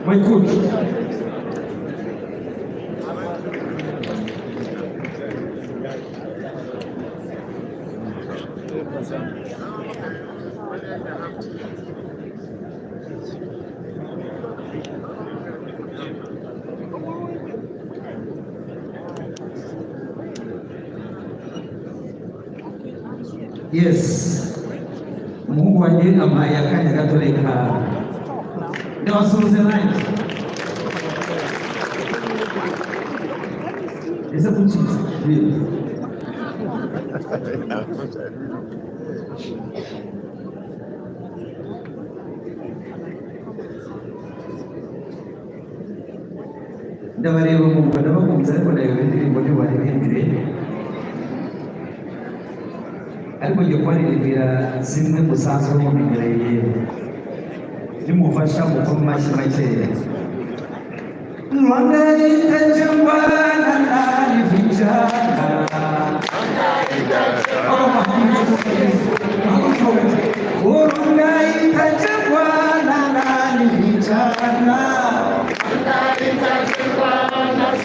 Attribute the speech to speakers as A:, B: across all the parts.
A: My coach. Yes. Mungu wanjye amaye akanya gato reka ndabasuhuze nanjye ese kukiza ndabareba mwumva ndabakunze ariko ndeba indirimbo ntibaririmbire ariko ngiye kubaririmbira zimwe musanzwe mumenyereye nimufasha gukoma amashyi makeya. Rwanda itajengwa na nani vijana, Rwanda itajengwa na nani vijana,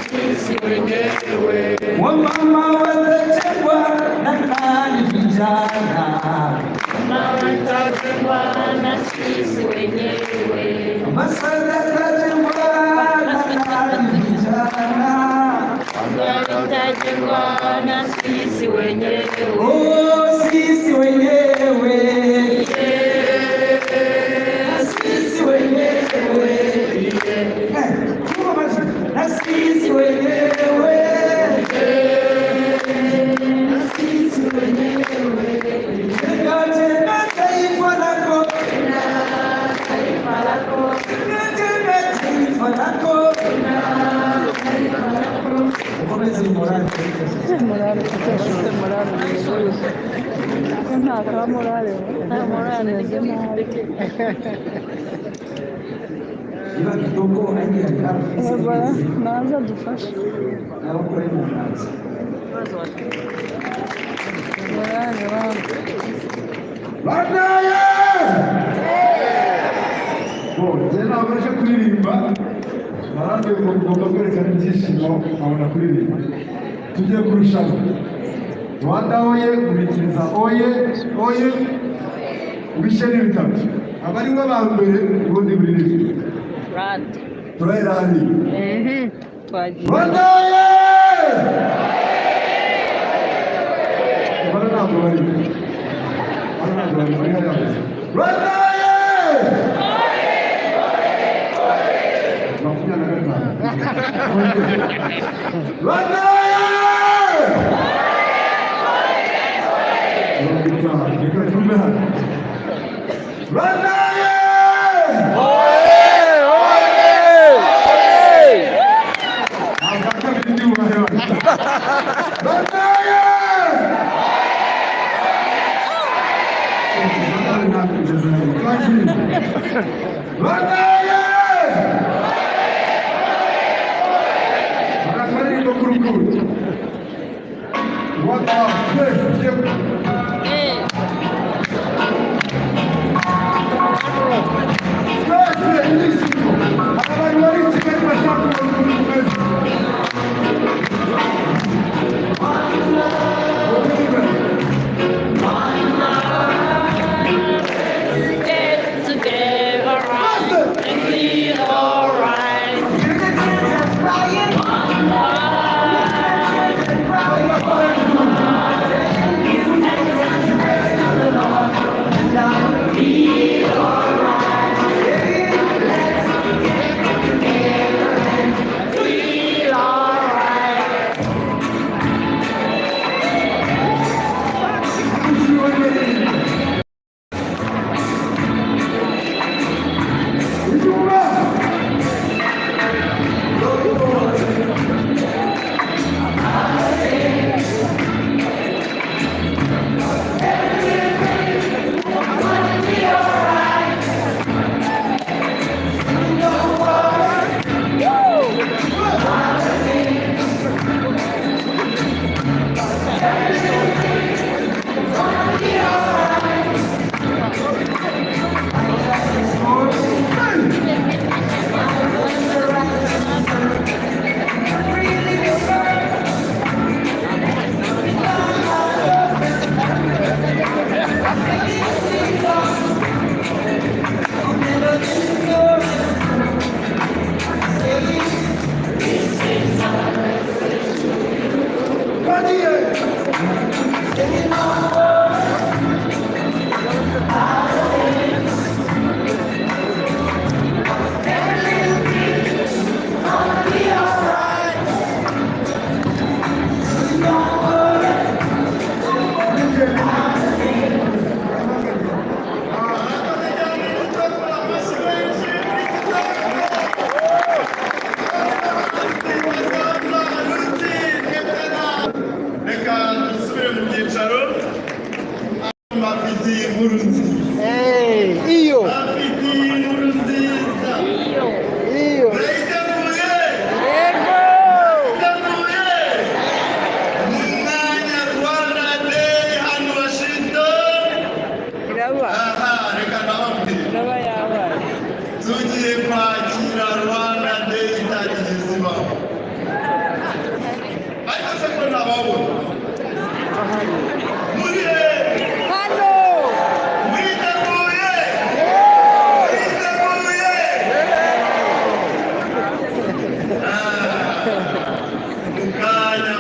B: sisi wenyewe,
A: wamama watajengwa na nani vijana,
B: watajengwa na sisi wenyewe,
A: masala tajengwa na nani vijana,
B: watajengwa na sisi wenyewe,
A: oh sisi wenyewe, sisi wenyewe, na sisi wenyewe, sisi wenyewe, tena taifa lako, tena taifa lako, ukomeze morale,
C: morale, tutashite morale vizuri. Nta ka morale, nta morale nzima.
A: iba kidogo hadi
C: Bwana, naanza dufashe.
A: na uko hemu mnazi.
C: Morale wangu.
D: Banaye! Jena abasha kuririmba barambe ngomba kwerekana ibyishimo abona kuririmba tujye kurushaho. Rwanda oye, ubikiriza oye, oye, ubishe n'ibitabo abari bo ba mbere ubundi buririmba
C: Rwanda.
D: turahera hano.
C: Twagiye.
D: Rwanda oye! Bana ntabwo bari Rwanda oye! Makumyabiri na gatanu. Rwanda oye! Reka twumve hano. Rwanda oye! Ntabwo akabiri ndi bubahe hano. Rwanda oye! Rwanda oye! Barakaririmba ku rukundo. Rwanda twese tujye twese ibyishimo. Abantu bari i Kigali bashaka umuntu umeze.
B: get together and feel alright. Feel alright.
D: Rwanda
C: iyo
D: bafite inkuru nziza
B: iyo
C: iyo
D: urayiteguye
C: yego
D: urayiteguye mu mwanya Rwanda Day hano Washington
C: iraba
D: aha reka nababwire
C: iraba yabaye
D: tugiye kwakira Rwanda Day itagize zibaho ariko se ko nababona muri
C: hano
D: mwiteguye mwiteguye mukanya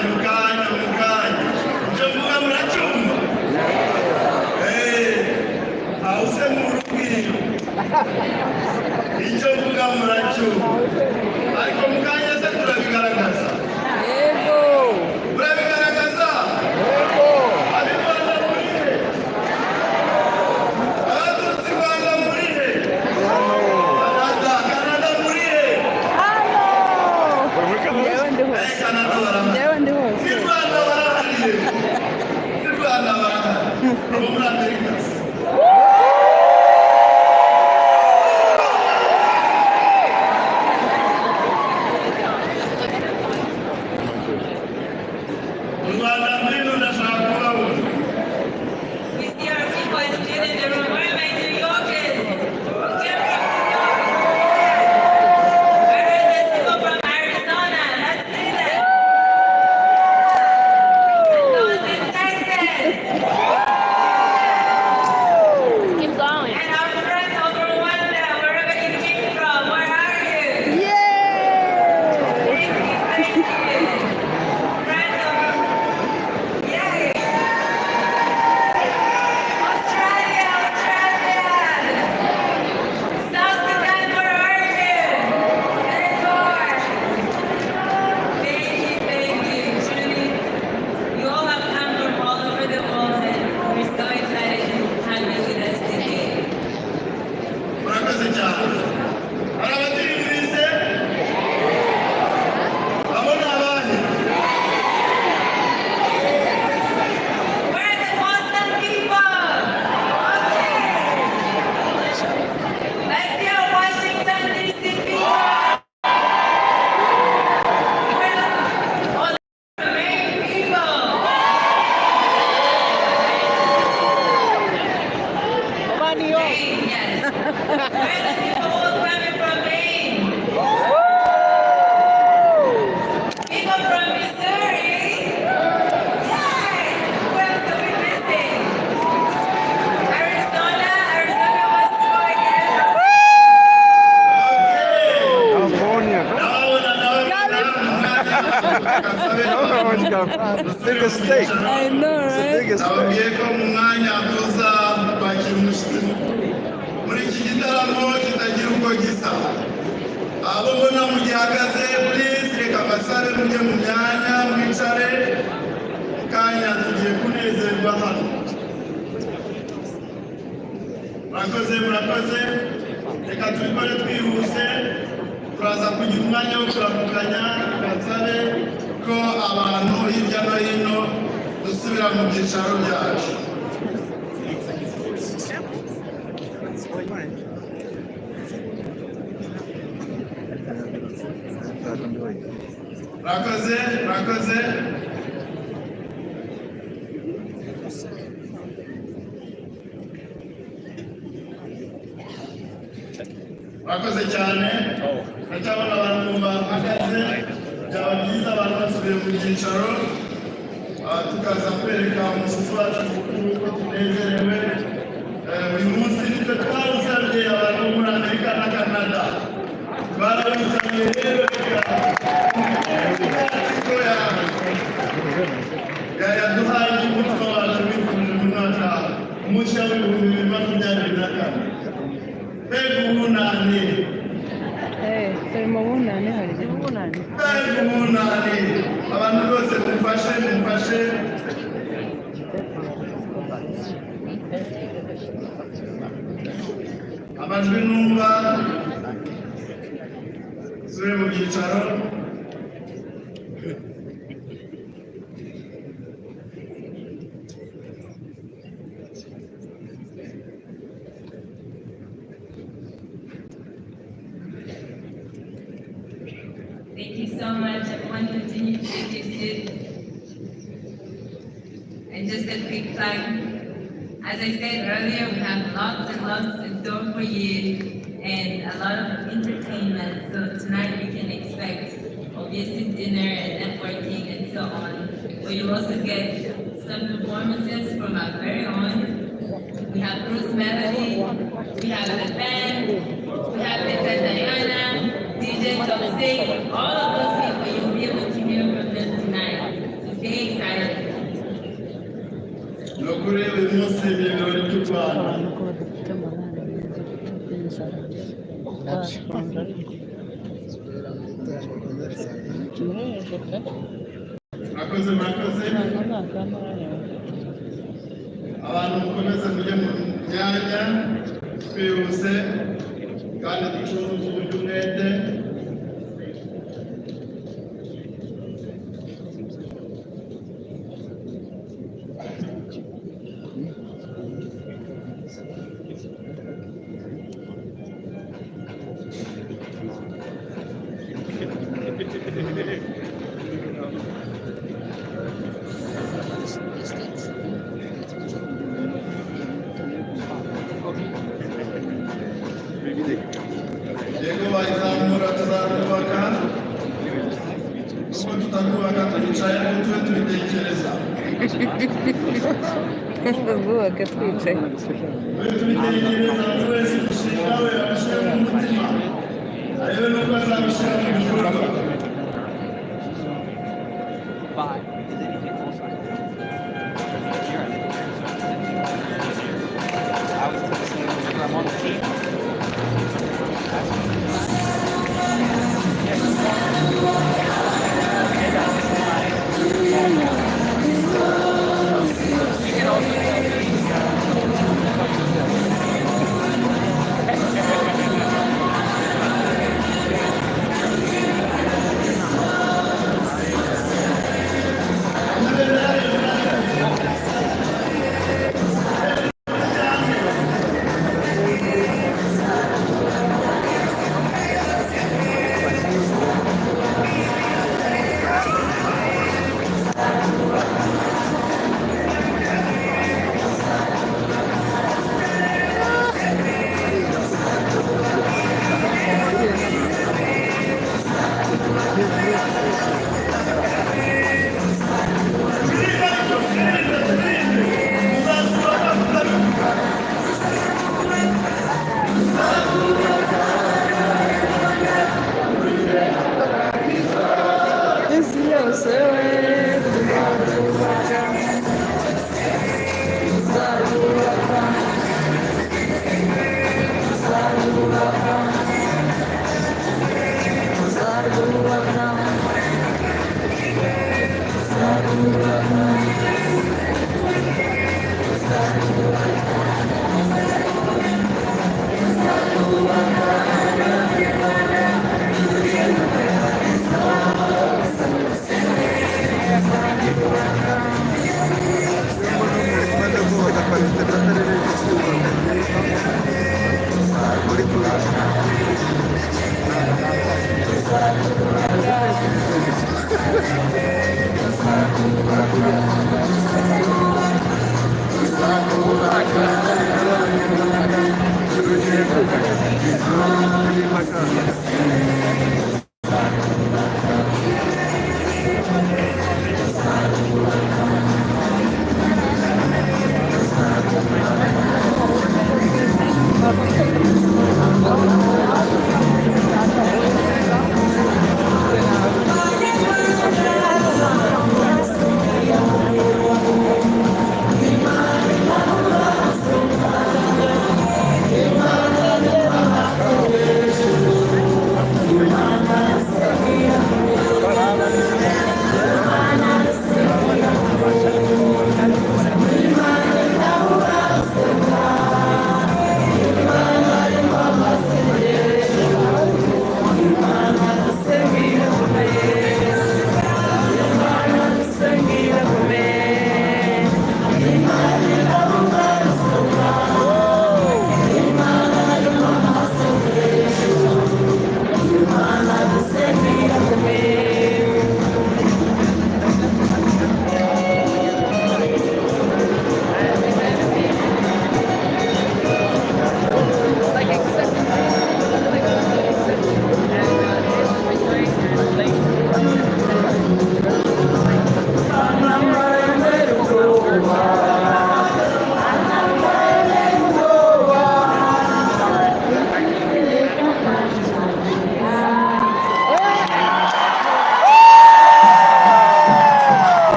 D: icyo mvuga muracyumva aho se murubwiro icyo mvuga muracyumva ariko mukanya se turabigaragaza
C: yego
D: turabigaragaza
C: yego
D: abirwanda muri he abaturutse i Rwanda muri he Canada muri he
C: njyewe ndi hose
D: Canada barahari
C: njyewe ndi hose
D: i Rwanda barahari i Rwanda barahari abo muri Amerika se mu Rwanda mbino ndashaka kubabona
B: We see our people and students in the room. Where are my New Yorkers? Who came from New York? I heard there's people from Arizona. Let's see them. And those in Texas. Keep going. And our friends over Rwanda, wherever you came from, where are you?
C: Yay!
B: Thank you. Friends over, yay! Australia, South Sudan, where are you? Ecuador. Thank you, truly. You all have come from all over the world, and we're so excited to have you with us today.
D: murakoze cyane hari abatirimbise abo ni abahe
B: Where are the Boston people? Okay. Let's hear Washington, D.C. people. Where are all the Maine people?
C: New York.
B: Maine, yes. Where are the people who are coming from Maine? People from Missouri. Yay! Who else are we missing? Arizona wants to go again.
C: California.
D: ndababona
C: Biggest state. I know, right? Biggest
D: nababwiye ko mu mwanya tuza kwakira umushyitsi muri iki gitaramo kitagira uko gisa abo mbona mugihagaze please reka mbasabe mujye mu myanya mwicare kanya tugiye kunezerwa hano murakoze reka tubikore twihuse turaza kugira umwanya wo kuramukanya mbasabe ko abantu hirya no hino dusubira mu byicaro byacu murakoze murakoze cyane ndacyabona abantu bahagaze byaba byiza abantu basubiye mu byicaro tukaza kwereka umushyitsi wacu mukuru ko tunezerewe uyu munsi nitwe twawusabye abantu bo muri Amerika na Canada barawusabye rero amatsiko yaduhaye umutima wacu wifurije umwaka mushya w'ibihumbi bibiri makumyabiri na kane mbega ubunani
C: turi mu bunani hari ubunani
D: mbega ubunani abantu bose mumfashe amajwi numva sure mu byicaro
B: Thank you so much. Everyone continue to take your seats. And just a quick plug. As I said earlier, we have lots and lots in store for you and a lot of entertainment. So tonight you can expect obviously dinner and networking and so on. But you'll also get some performances from our very own. We have Bruce Melody, we have the band, we have Peter Diana, DJ Toxic, all of those people, you'll be able to hear from them tonight. So stay excited.
D: nukuri uyu munsi ni ibirori by'u Rwanda. Murakoze abantu mukomeze mujye mu myanya twihuse kandi ducuruze uburyo umwete. Yego bayizamura tuzakubaka, ubwo tutakubaka twicaye ngo tube tubitekereza.
C: Tubaka twicaye.
D: Tube tubitekereza buri wese umushinga we abishyira mu mutima, arebe n'uko azabishyira mu bikorwa.
E: I'm on the team. You can also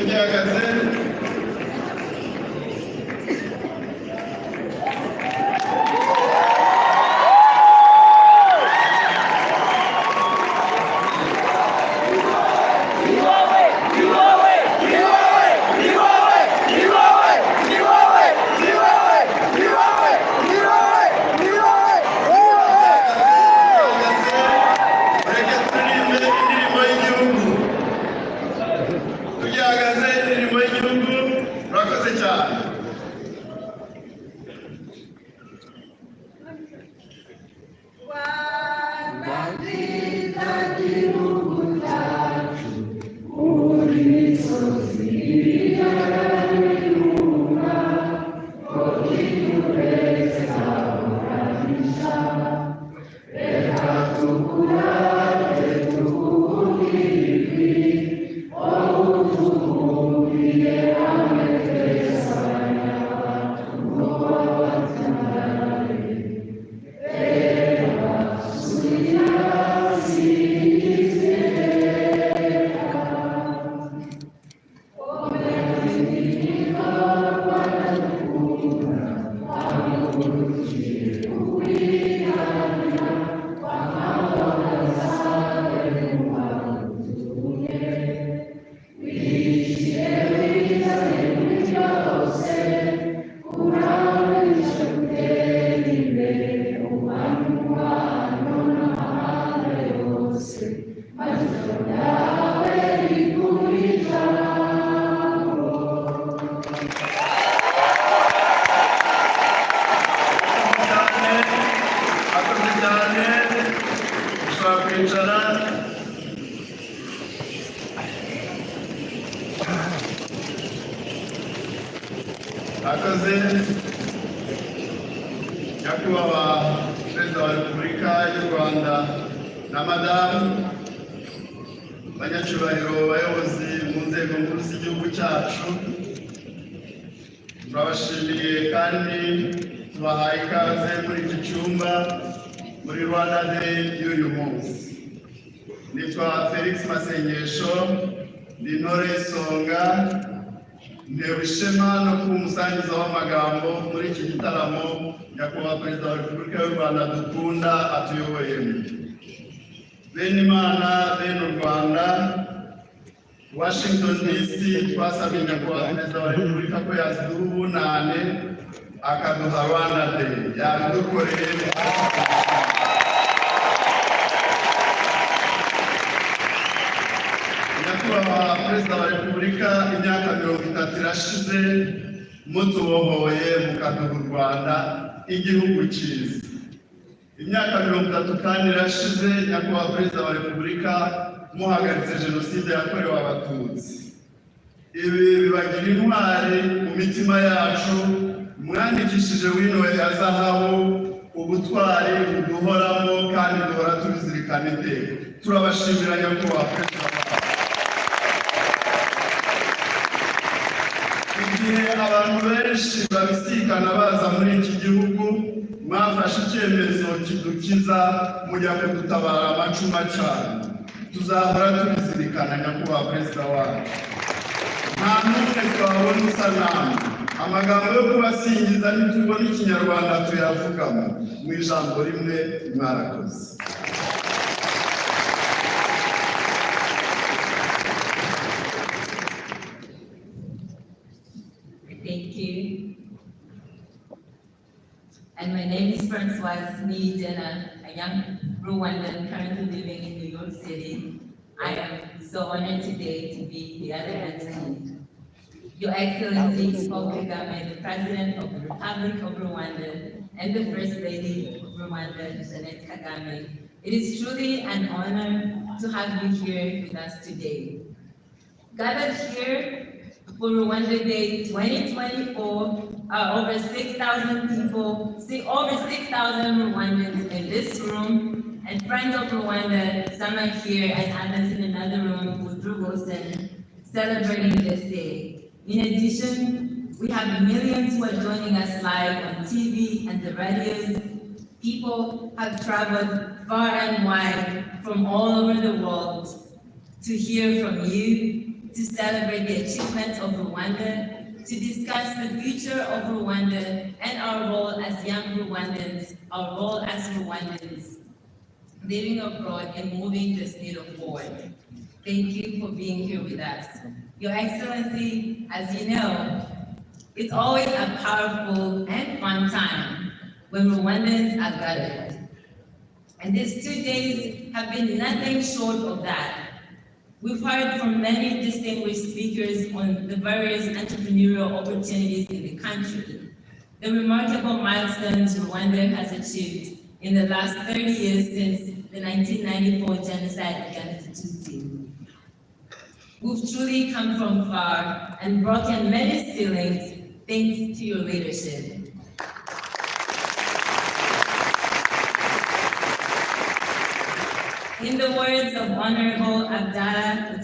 D: tugihagaze. Akaze nyakubahwa perezida wa repubulika y'u Rwanda na madamu banyacyubahiro bayobozi mu nzego nkuru z'igihugu cyacu, turabashimiye kandi tubahaye ikaze muri iki cyumba muri Rwanda Day y'uyu munsi. Nitwa Felix Masengesho, ndi Intore y'Isonga, ntewe ishema no kuba umusangiza w'amagambo muri iki gitaramo nyakubahwa perezida wa repubulika y'u Rwanda dukunda atuyoboyemo. Bene Imana, bene u Rwanda, Washington DC twasabye nyakubahwa perezida wa repubulika ko yaziduha ubunane akaduha Rwanda Day, yabidukoreye. Nyakubahwa perezida wa repubulika, imyaka 30 irashize mutubohoye mukaduha u Rwanda igihugu cyiza. Imyaka 30 kandi irashize nyakubahwa perezida wa repubulika muhagaritse jenoside yakorewe abatutsi. Ibi bibagira intwari mu mitima yacu, mwandikishije wino ya zahabu ubutwari buduhoramo kandi duhora tubizirikana iteka. Turabashimira nyakubahwa perezida. Igihe abantu benshi babisikana baza muri iki gihugu, mwafashe icyemezo kidukiza mujya kudutabara amacumu acana. Tuzahora tubizirikana nyakubahwa perezida wacu. Nta n'umwe twabona usa namwe. Amagambo yo kubasingiza ntitubona ikinyarwanda tuyavugamo, mu ijambo rimwe mwarakoze.
B: Thank you. And my name is Francoise Niyigena, a young Rwandan currently living in New York City. I am so honored today to be the other MC. Your Excellency, Paul Kagame, the President of the Republic of Rwanda, and the First Lady of Rwanda, Jeannette Kagame. It is truly an honor to have you here with us today. Gathered here for Rwanda Day 2024 are over 6,000 people, over 6,000 Rwandans in this room, and friends of Rwanda, some are here and others in another room with Drew Wilson, celebrating this day. In addition, we have millions who are joining us live on TV and the radios. People have traveled far and wide from all over the world to hear from you, to celebrate the achievements of Rwanda, to discuss the future of Rwanda and our role as young Rwandans, our role as Rwandans living abroad and moving this needle forward. Thank you for being here with us. Your Excellency, as you know, it's always a powerful and fun time when Rwandans are gathered. And these 2 days have been nothing short of that. We've heard from many distinguished speakers on the various entrepreneurial opportunities in the country, the remarkable milestones Rwanda has achieved in the last 30 years since the 1994 genocide against the Tutsi. We've truly come from far and broken many ceilings thanks to your leadership. In the words of Honorable Abdallah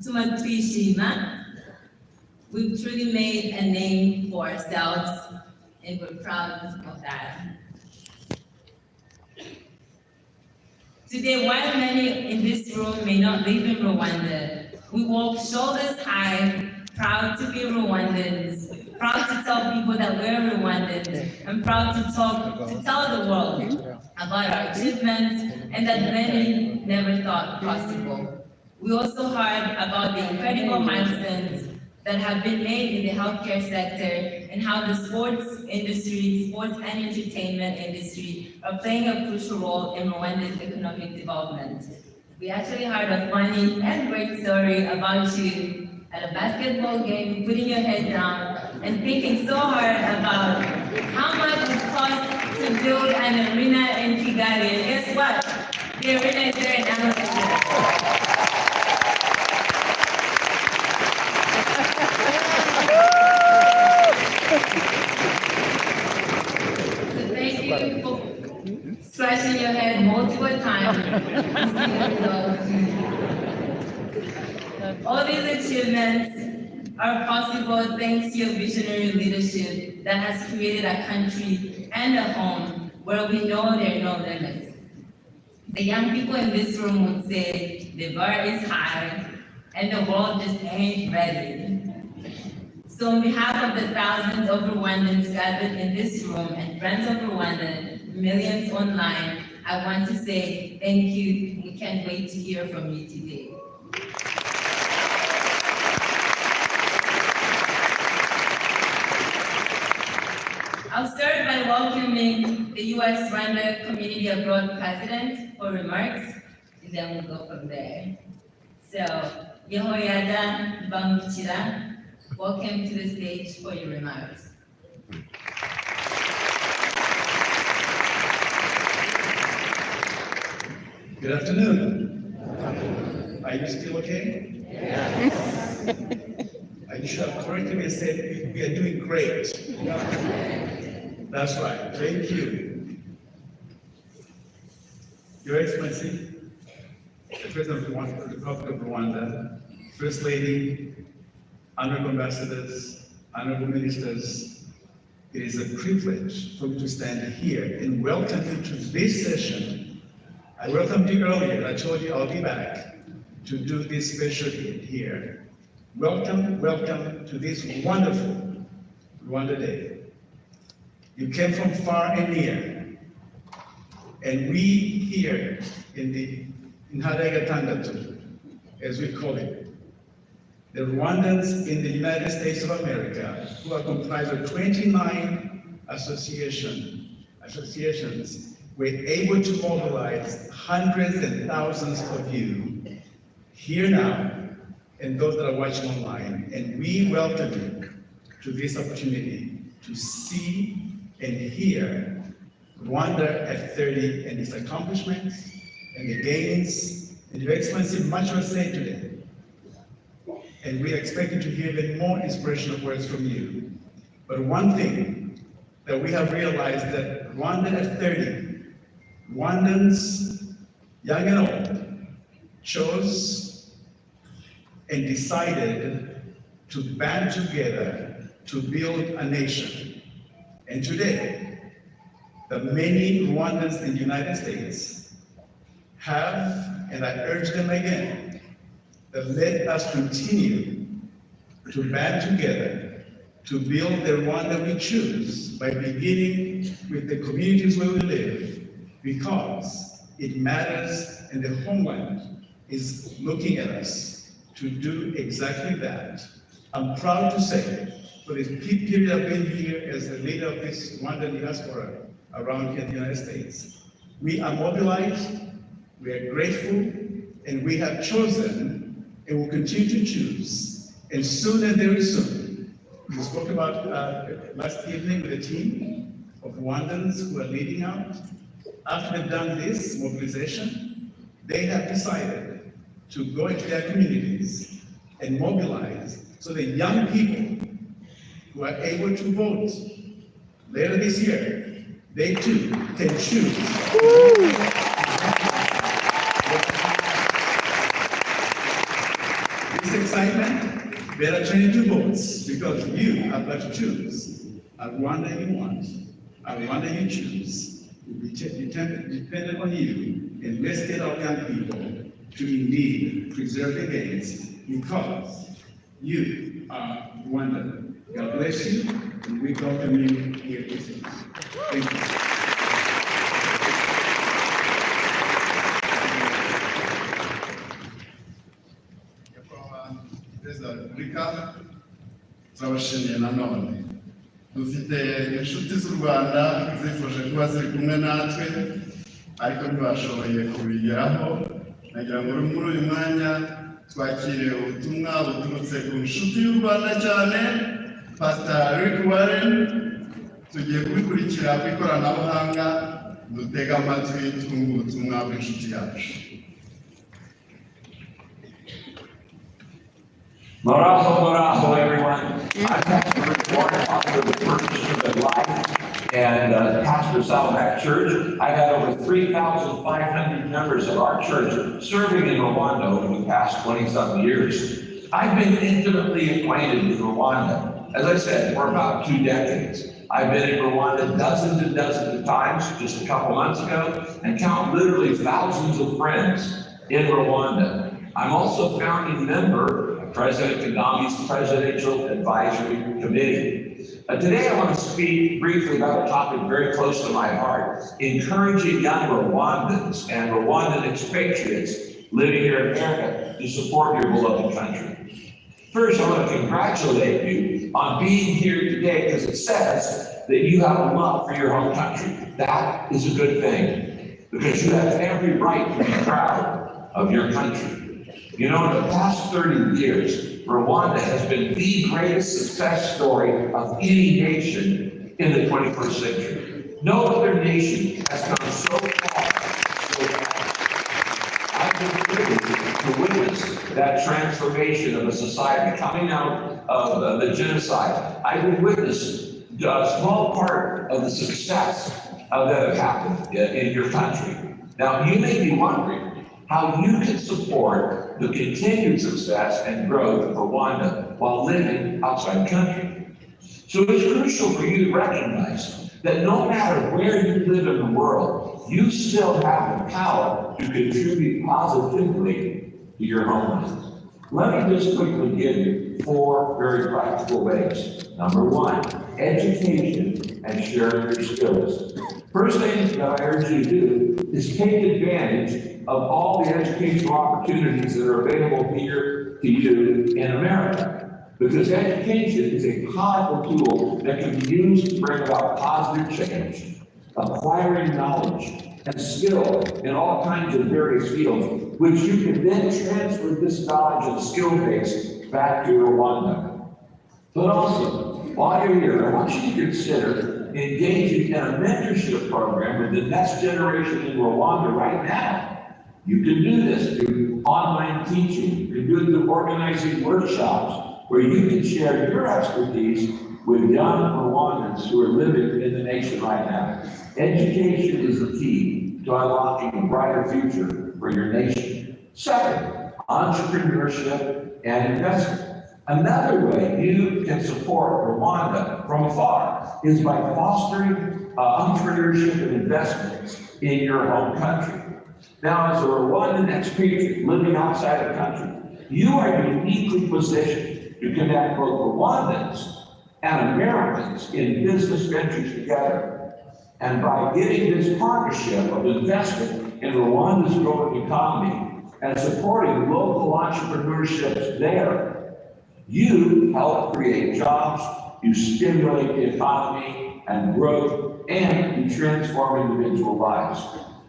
B: Tumatwishima, we've truly made a name for ourselves, and we're proud of that. Today, while many in this room may not live in Rwanda, we walk shoulders high, proud to be Rwandans, proud to tell people that we're Rwandans, and proud to tell the world about our achievements and that many never thought possible. We also heard about the incredible milestones that have been made in the healthcare sector and how the sports industry, sports and entertainment industry are playing a crucial role in Rwanda's economic development. We actually heard a funny and great story about you at a basketball game, putting your head down and thinking so hard about how much it costs to build an arena in Kigali. And guess what? The arena is there in Amsterdam. So thank you for scratching your head multiple times to see the results. All these achievements are possible thanks to your visionary leadership that has created a country and a home where we know there are no limits. The young people in this room would say the bar is high and the world just ain't ready. So on behalf of the thousands of Rwandans gathered in this room and friends of Rwanda, millions online, I want to say thank you. We can't wait to hear from you today. I'll start by welcoming the U.S. Rwanda Community Abroad President for remarks, and then we'll go from there. So, Yehoyada Bangukira, welcome to the stage for your remarks.
F: Good afternoon. Are you still okay? Yeah. I should have correctly said we are doing great. That's right. Thank you. Your Excellency, the President of the Republic of Rwanda, First Lady, Honorable Ambassadors, Honorable Ministers, it is a privilege for me to stand here and welcome you to this session. I welcomed you earlier. I told you I'll be back to do this special here. Welcome, welcome to this wonderful Rwanda Day. You came from far and near, and we here in Ntara ya Gatandatu, as we call it, the Rwandans in the United States of America, who are comprised of 29 associations, were able to mobilize hundreds and thousands of you here now, and those that are watching online, and we welcome you to this opportunity to see and hear Rwanda at 30 and its accomplishments and the gains. And Your Excellency, much was said today. And we are expecting to hear even more inspirational words from you. But one thing that we have realized that Rwanda at 30, Rwandans, young and old, chose and decided to band together to build a nation. And today, the many Rwandans in the United States have, and I urge them again, that let us continue to band together to build the Rwanda we choose by beginning with the communities where we live, because it matters and the homeland is looking at us to do exactly that. I'm proud to say, for the period I've been here as the leader of this Rwandan diaspora around here in the United States, we are mobilized, we are grateful, and we have chosen and will continue to choose. And soon and very soon, we spoke about last evening with a team of Rwandans who are leading out. After they've done this mobilization, they have decided to go into their communities and mobilize so that young people who are able to vote later this year, they too can choose. This excitement, better turn into votes, because you are about to choose a Rwanda you want, a Rwanda you choose. Will be dependent on you, and let's get our young people to indeed preserve the gains, because you are Rwanda. God bless you, and we welcome you here this evening. Thank you.
D: Perezida wa Repubulika, turabashimiye nanone. Dufite inshuti z'u Rwanda zifuje kuba ziri kumwe natwe, ariko ntibashoboye kubigeraho. Nagira ngo muri uyu mwanya twakire ubutumwa buturutse ku nshuti y'u Rwanda cyane, Pastor Rick Warren. Tugiye kubikurikira ku ikoranabuhanga, dutega amatwi twumva ubutumwa bw'inshuti yacu.
G: Moraho, everyone. I'm Pastor Rick Warren, author of The Purpose of Life, and pastor of Saddleback Church. I've had over 3,500 members of our church serving in Rwanda over the past 20-something years. I've been intimately acquainted with Rwanda, as I said, for about 2 decades. I've been in Rwanda dozens and dozens of times, just a couple months ago, and count literally thousands of friends in Rwanda. I'm also a founding member of President Kagame's Presidential Advisory Committee. Today I want to speak briefly about a topic very close to my heart, encouraging young Rwandans and Rwandan expatriates living here in America to support your beloved country. First, I want to congratulate you on being here today, because it says that you have a love for your home country. That is a good thing, because you have every right to be proud of your country. You know, in the past 30 years, Rwanda has been the greatest success story of any nation in the 21st century. No other nation has come so far, so fast. I've been privileged to witness that transformation of a society coming out of the genocide. I've been witness a small part of the success that have happened in your country. Now, you may be wondering how you can support the continued success and growth of Rwanda while living outside the country. So it's crucial for you to recognize that no matter where you live in the world, you still have the power to contribute positively to your homeland. Let me just quickly give you 4 very practical ways. Number 1, education and sharing your skills. First thing that I urge you to do is take advantage of all the educational opportunities that are available here to you in America. Because education is a powerful tool that can be used to bring about positive change, acquiring knowledge and skill in all kinds of various fields, which you can then transfer this knowledge and skill base back to Rwanda. But also, while you're here, I want you to consider engaging in a mentorship program with the next generation in Rwanda right now. You can do this through online teaching. You can do it through organizing workshops where you can share your expertise with young Rwandans who are living in the nation right now. Education is the key to unlocking a brighter future for your nation. Second, entrepreneurship and investment. Another way you can support Rwanda from afar is by fostering entrepreneurship and investments in your home country. Now, as a Rwandan expatriate living outside the country, You are uniquely positioned to connect both Rwandans and Americans in business ventures together. And by getting this partnership of investment in Rwanda's growing economy and supporting local entrepreneurship there, you help create jobs, you stimulate the economy and growth, and you transform individual lives.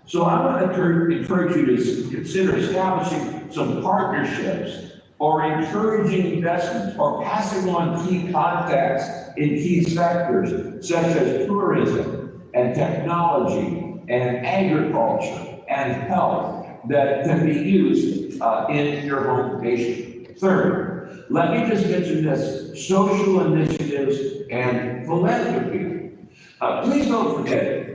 G: So I want to encourage you to consider establishing some partnerships or encouraging investments or passing on key contacts in key sectors such as tourism and technology and agriculture and health that can be used in your home nation. Third, let me just mention this: social initiatives and philanthropy. Please don't forget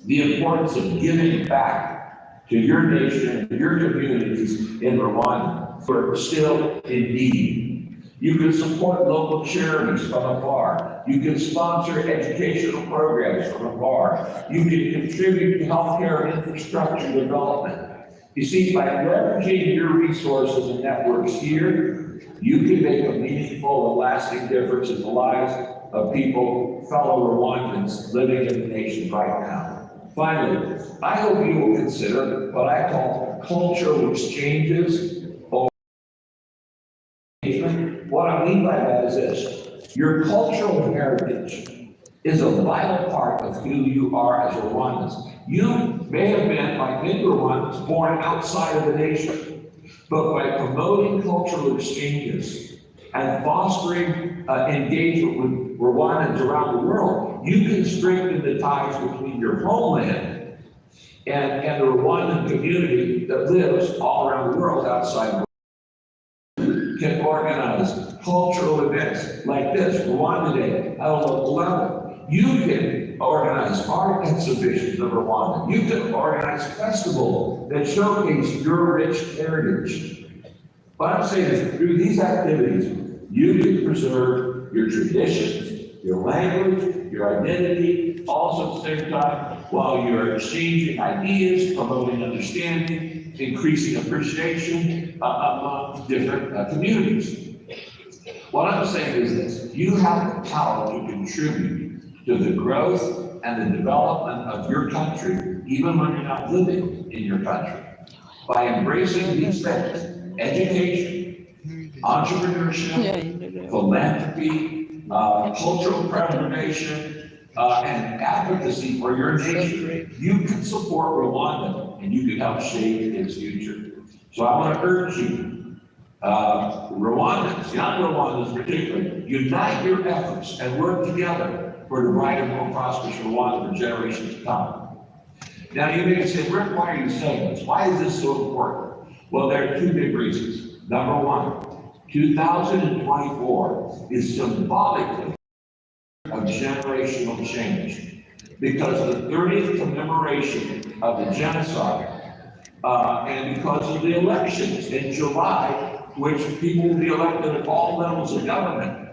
G: the importance of giving back to your nation, your communities in Rwanda who are still in need. You can support local charities from afar. You can sponsor educational programs from afar. You can contribute to healthcare and infrastructure development. You see, by leveraging your resources and networks here, you can make a meaningful and lasting difference in the lives of people, fellow Rwandans living in the nation right now. Finally, I hope you will consider what I call cultural exchanges or engagement. What I mean by that is this: your cultural heritage is a vital part of who you are as Rwandans. You may have been, like many Rwandans, born outside of the nation, but by promoting cultural exchanges and fostering engagement with Rwandans around the world, you can strengthen the ties between your homeland and the Rwandan community that lives all around the world outside. You can organize cultural events like this, Rwanda Day, at a local level. You can organize art exhibitions of Rwanda. You can organize festivals that showcase your rich heritage. What I'm saying is, through these activities, you can preserve your traditions, your language, your identity, also at the same time, while you're exchanging ideas, promoting understanding, increasing appreciation among different communities. What I'm saying is this: you have the power to contribute to the growth and the development of your country, even when you're not living in your country, by embracing these things: education, entrepreneurship, philanthropy, cultural preservation, and advocacy for your nation. You can support Rwanda and you can help shape its future. So I want to urge you, Rwandans, young Rwandans particularly, unite your efforts and work together for the brighter, more prosperous Rwanda for generations to come. Now you may say, Rick, why are you saying this? Why is this so important? Well, there are two big reasons. Number one, 2024 is symbolically of generational change, because the 30th commemoration of the genocide, and because of the elections in July, which people will be elected at all levels of government.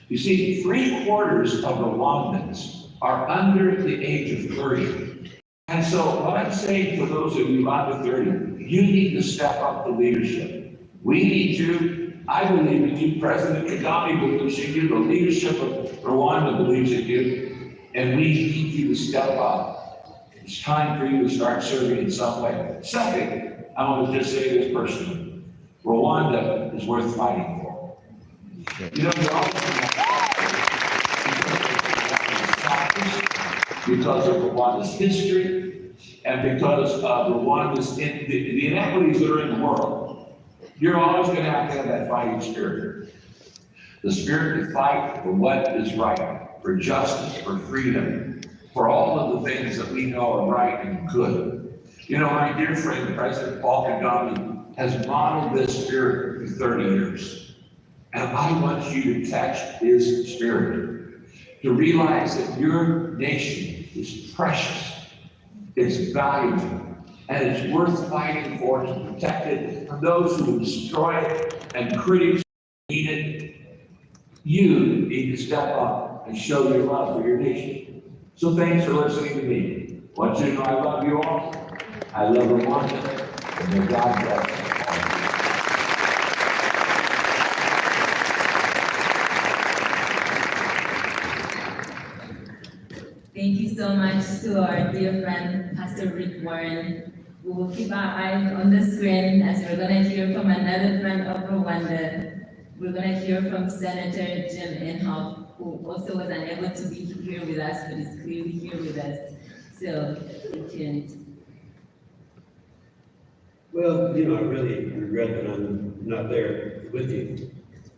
G: You see, 3/4 of Rwandans are under the age of 30. And so what I'm saying to those of you under 30, you need to step up the leadership. We need you. I believe in you. President Kagame believes in you. The leadership of Rwanda believes in you. And we need you to step up. It's time for you to start serving in some way. Second, I want to just say this personally: Rwanda is worth fighting for. You know, you're always because of Rwanda's history and because of Rwanda's the inequities that are in the world. You're always going to have that fighting spirit. The spirit to fight for what is right, for justice, for freedom, for all of the things that we know are right and good. You know, my dear friend, President Paul Kagame, has modeled this spirit for 30 years. And I want you to catch his spirit, to realize that your nation is precious, it's valuable, and it's worth fighting for, to protect it from those who will destroy it and critics who need it. You need to step up and show your love for your nation. So thanks for listening to me. I want you to know I love you all. I love Rwanda, and may God bless you.
B: much to our dear friend, Pastor Rick Warren. We will keep our eyes on the screen as we're going to hear from another friend of Rwanda. We're going to hear from Senator Jim Inhofe, who also was unable to be here with us, but is clearly here with us. So, stay tuned.
H: Well, I really regret that I'm not there with you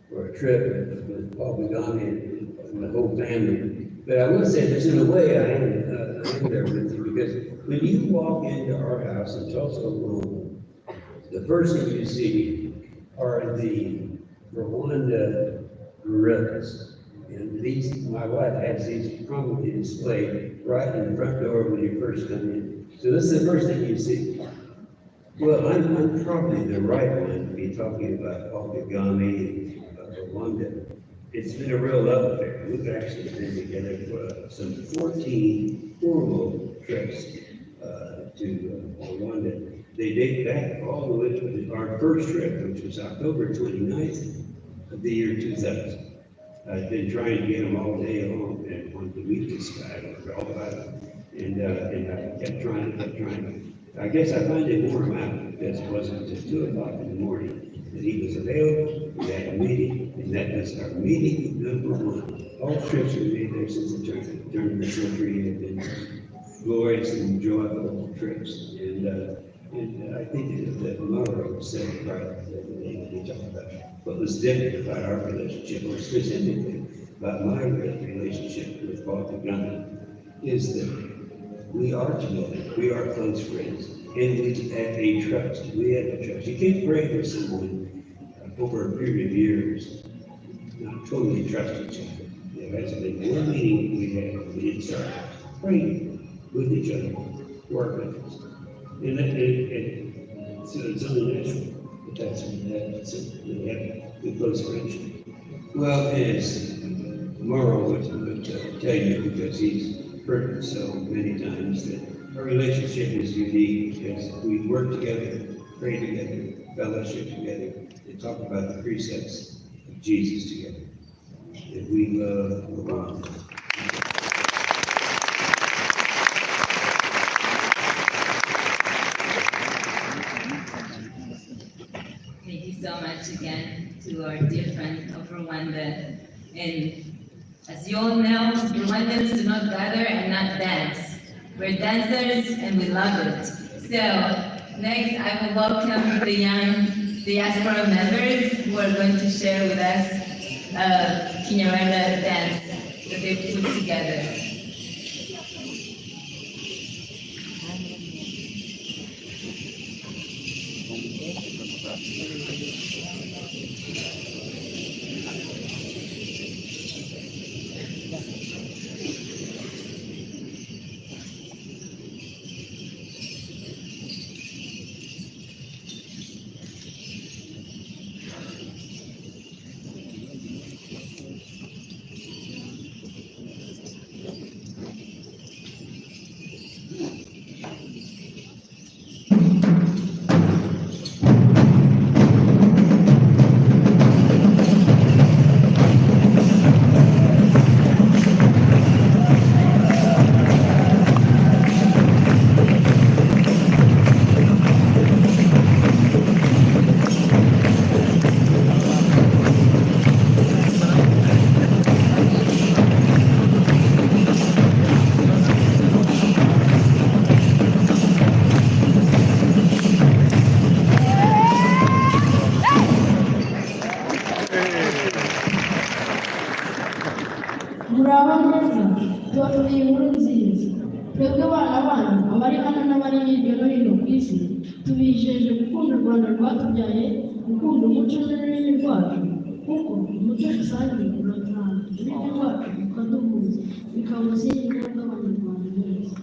H: for a trip with Paul Kagame and the whole family. But I will say this, in a way, I am there with you, because when you walk into our house in Tulsa, Oklahoma, the first thing you see are the Rwanda gorillas. And my wife has these prominently displayed right in the front door when you first come in. So this is the first thing you see. Well, I'm probably the right one to be talking about Paul Kagame and Rwanda. It's been a real love affair. We've actually been together for some 14 formal trips to Rwanda. They date back all the way to our first trip, which was October 29th of the year 2000. I've been trying to get them all day long and wanted to meet this guy, and I kept trying. I guess I finally wore him out because it wasn't until 2 o'clock in the morning that he was available. We had a meeting, and that was our meeting number one. All trips we made there since the turn of the century have been glorious and joyful trips. And I think that Monroe said it right the other day when he talked about what was different about our relationship, or specifically about my relationship with Paul Kagame, is that we are together, we are close friends, and we have a trust. We have a trust. You can't pray for someone over a period of years, not totally trust each other. There hasn't been one meeting we didn't start praying with each other for our countries. And so it's only natural that that's we have a close friendship. Well, as Morrow would tell you, because he's heard it so many times, that our relationship is unique because we work together, pray together, fellowship together, and talk about the precepts of Jesus together. And we love Rwanda.
B: Thank you so much again to our dear friend of Rwanda. And as you all know, Rwandans do not gather and not dance. We're dancers and we love it. So next I will welcome the young diaspora members who are going to share with us a Kinyarwanda dance that they put together.
I: muraba neza tubafitiye inkuru nziza twebwe abana banyu abari hano n'abari hirya no hino ku isi tubijeje gukunda u Rwanda rwatubyaye, gukunda umuco n'ururimi rwacu, kuko umuco rusange uraturanga, ururimi rwacu rukaduhuza, bikaba umusingi w'abanyarwanda bose.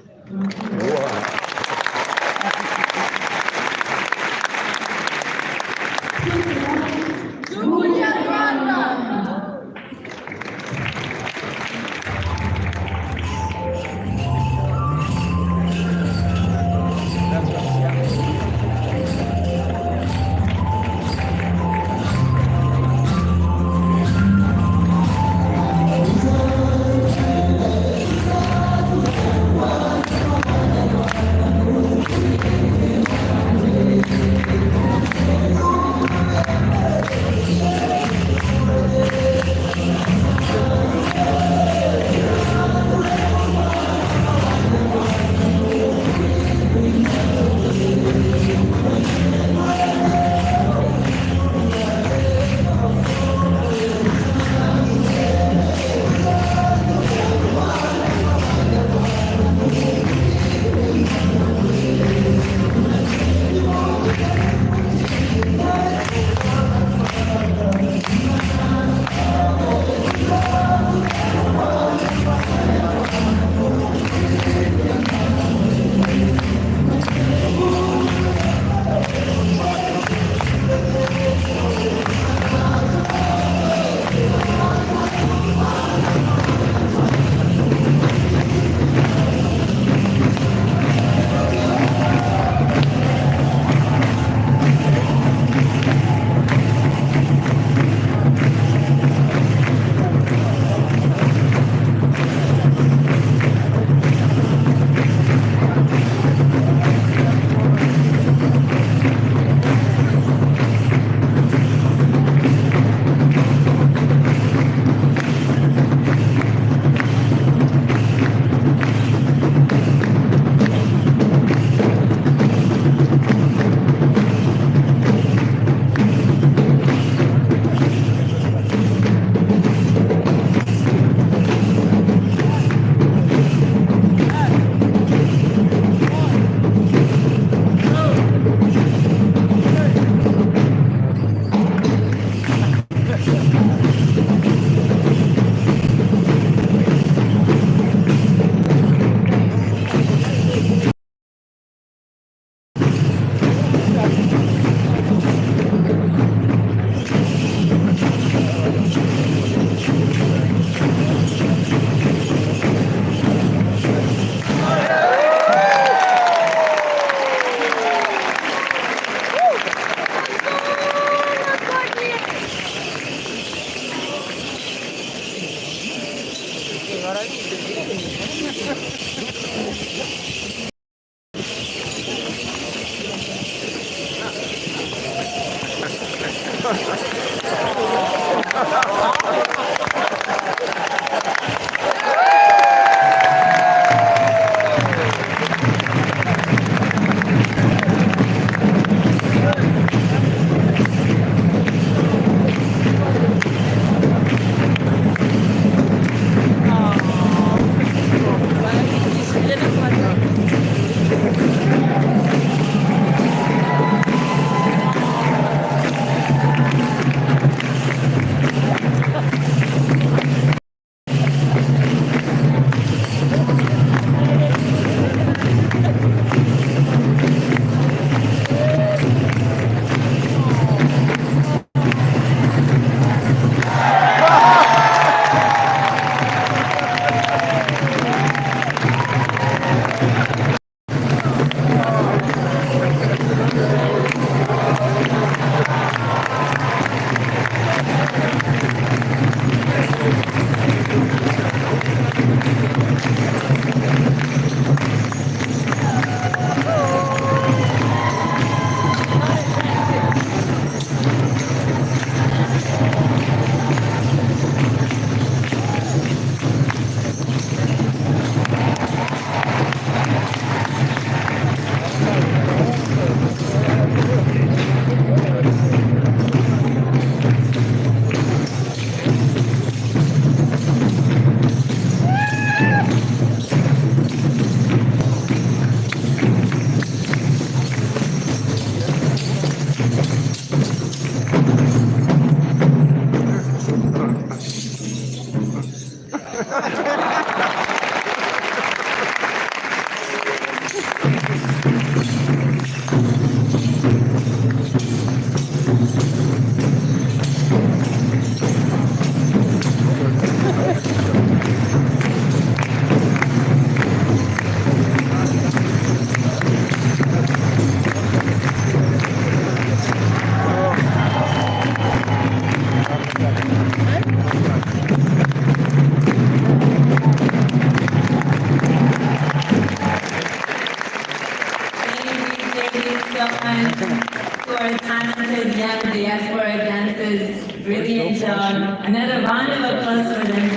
B: To our talented young diaspora dancers, brilliant job. Another round of applause for them.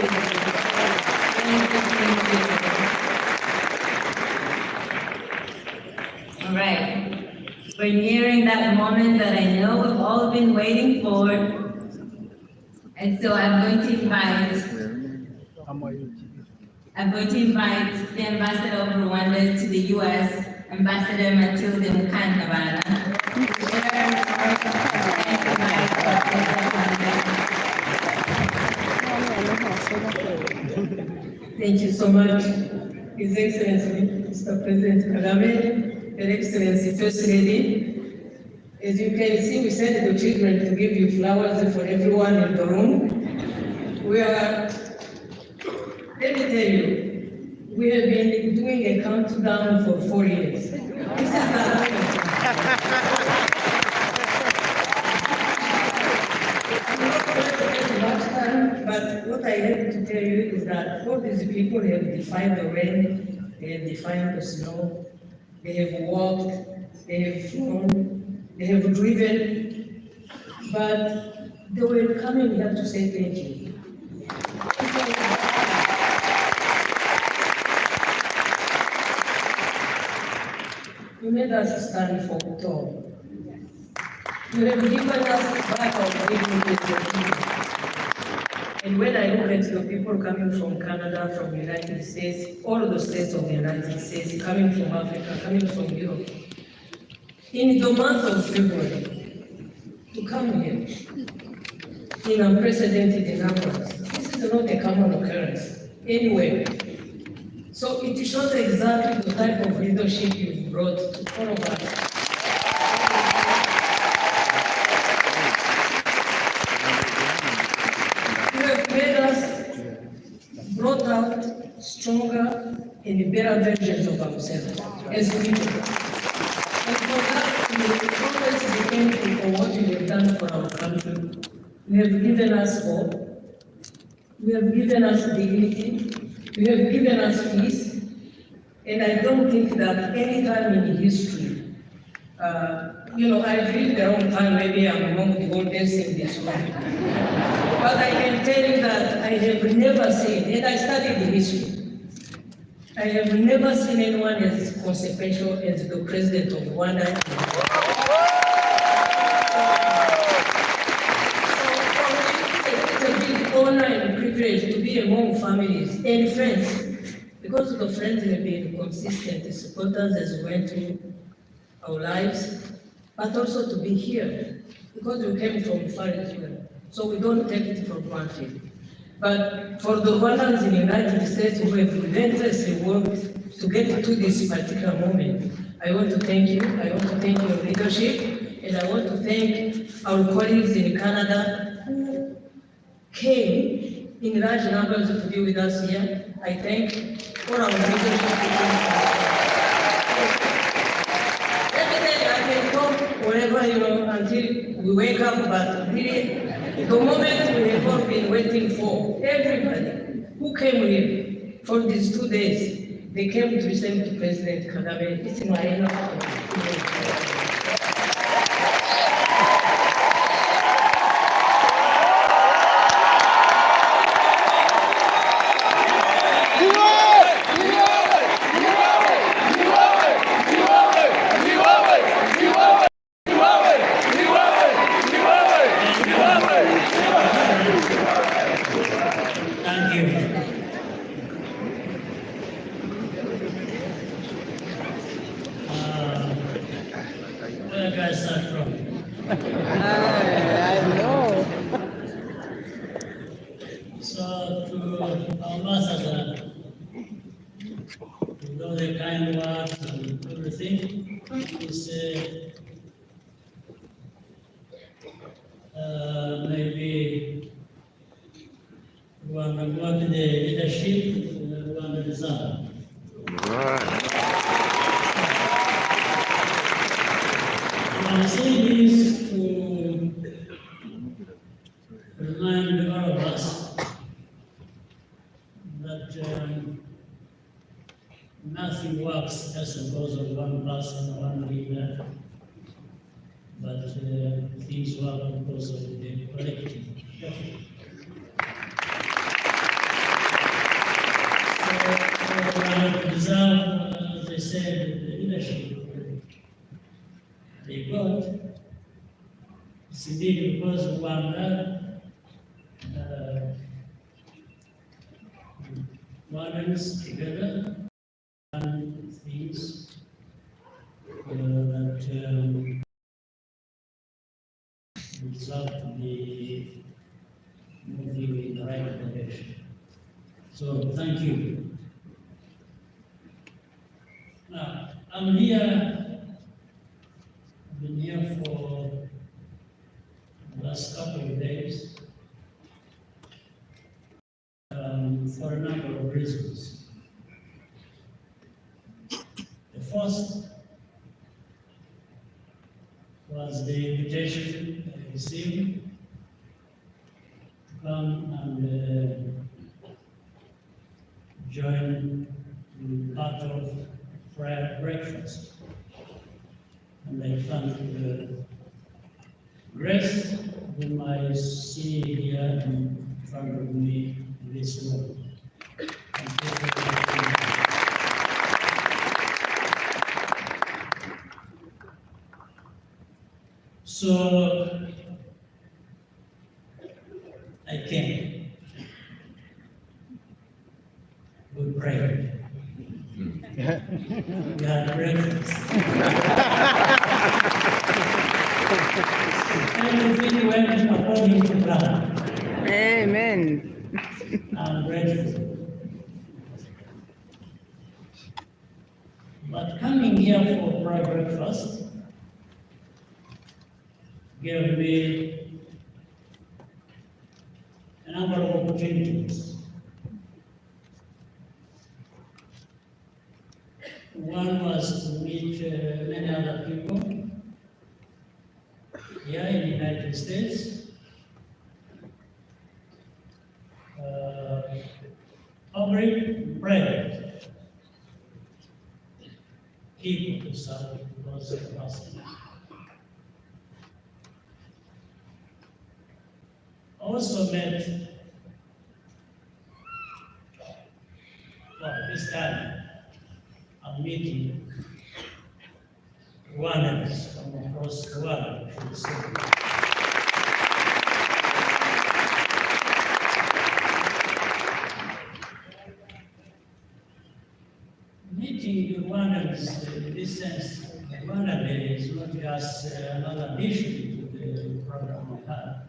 B: All right, we're nearing that moment that I know we've all been waiting for. And so I'm going to invite the ambassador of Rwanda to the U.S., Ambassador Matilde Mukantabana.
J: Thank you so much, His Excellency, Mr. President Kagame, Her Excellency First Lady. As you can see, we sent the children to give you flowers for everyone in the room. Let me tell you, we have been doing a countdown for 4 years. This is not but what I have to tell you is that all these people have defied the rain, they have defied the snow, they have walked, they have flown, they have driven, but they were coming here to say thank you. You made us stand for tall. You have given us back our dignity. And when I look at the people coming from Canada, from the United States, all of the states of the United States, coming from Africa, coming from Europe, in the month of February, to come here, in unprecedented numbers. This is not a common occurrence anywhere. So it shows exactly the type of leadership you've brought to all of us. You have made us brought out stronger and better versions of ourselves as people. And for that, we always be thankful for what you have done for our country. You have given us hope. You have given us dignity. You have given us peace. And I don't think that any time in history, I've lived a long time, maybe I'm among the oldest in this world. But I can tell you that I have never seen, and I studied history, I have never seen anyone as consequential as the president of Rwanda. It's a big honor and privilege to be among families and friends, because the friends have been consistent supporters as we went through our lives, but also to be here, because we came from far as well. So we don't take it for granted. But for the Rwandans in the United States who have relentlessly worked to get to this particular moment, I want to thank you. I want to thank your leadership, and I want to thank our colleagues in Canada who came in large numbers to be with us here. I thank all our leadership. Wherever, until we wake up, but really, the moment we have all been waiting for, everybody who came here for these 2 days, they came to listen to President Kagame. It's my honor.
K: Where do I start from?
C: I know.
K: So to our ambassador, with all the kind words and everything, is maybe one of the leadership, one of the design. I say this to remind all of us that nothing works just because of one person, one leader, but things work because of the collective effort. So I deserve, as I said, the leadership they got. It's indeed because of Rwanda, Rwandans together, and things that result to be moving in the right direction. So thank you. Now, I'm here. I've been here for the last couple of days for a number of reasons. The first was the invitation I received to come and join in part of prayer breakfast. And I thank Grace, whom I see here in front of me in this room. So I came. We prayed. We had breakfast. Everything went according to plan.
C: Amen.
K: I'm grateful. But coming here for breakfast gave me a number of opportunities. One was to meet many other people here in the United States. Public, private, people to serve those capacity. Also met, well, this time I'm meeting Rwandans from across the world, I should say. Meeting Rwandans in this sense, Rwanda Day is not just another addition to the program we have.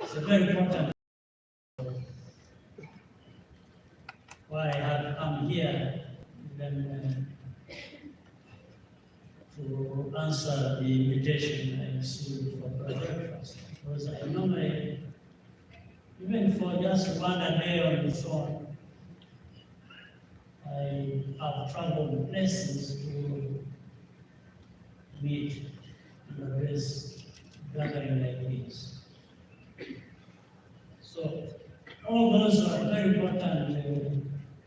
K: It's a very important why I have come here even to answer the invitation I received for breakfast. Because I normally, even for just one day on its own, I have traveled places to meet and address gathering like this. So all those are very important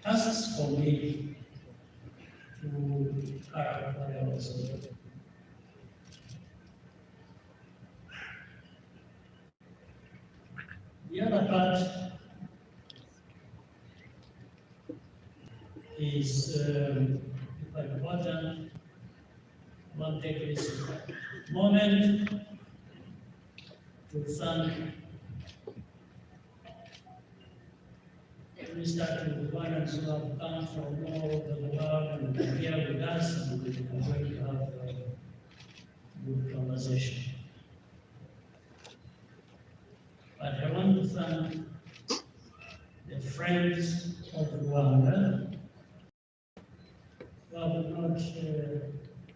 K: tasks for me to carry out what I was doing. The other part is quite important. I want to take this moment to thank we start with Rwandans who have come from all over the world and are here with us, and we are going to have a good conversation. But I want to thank the friends of Rwanda who have not,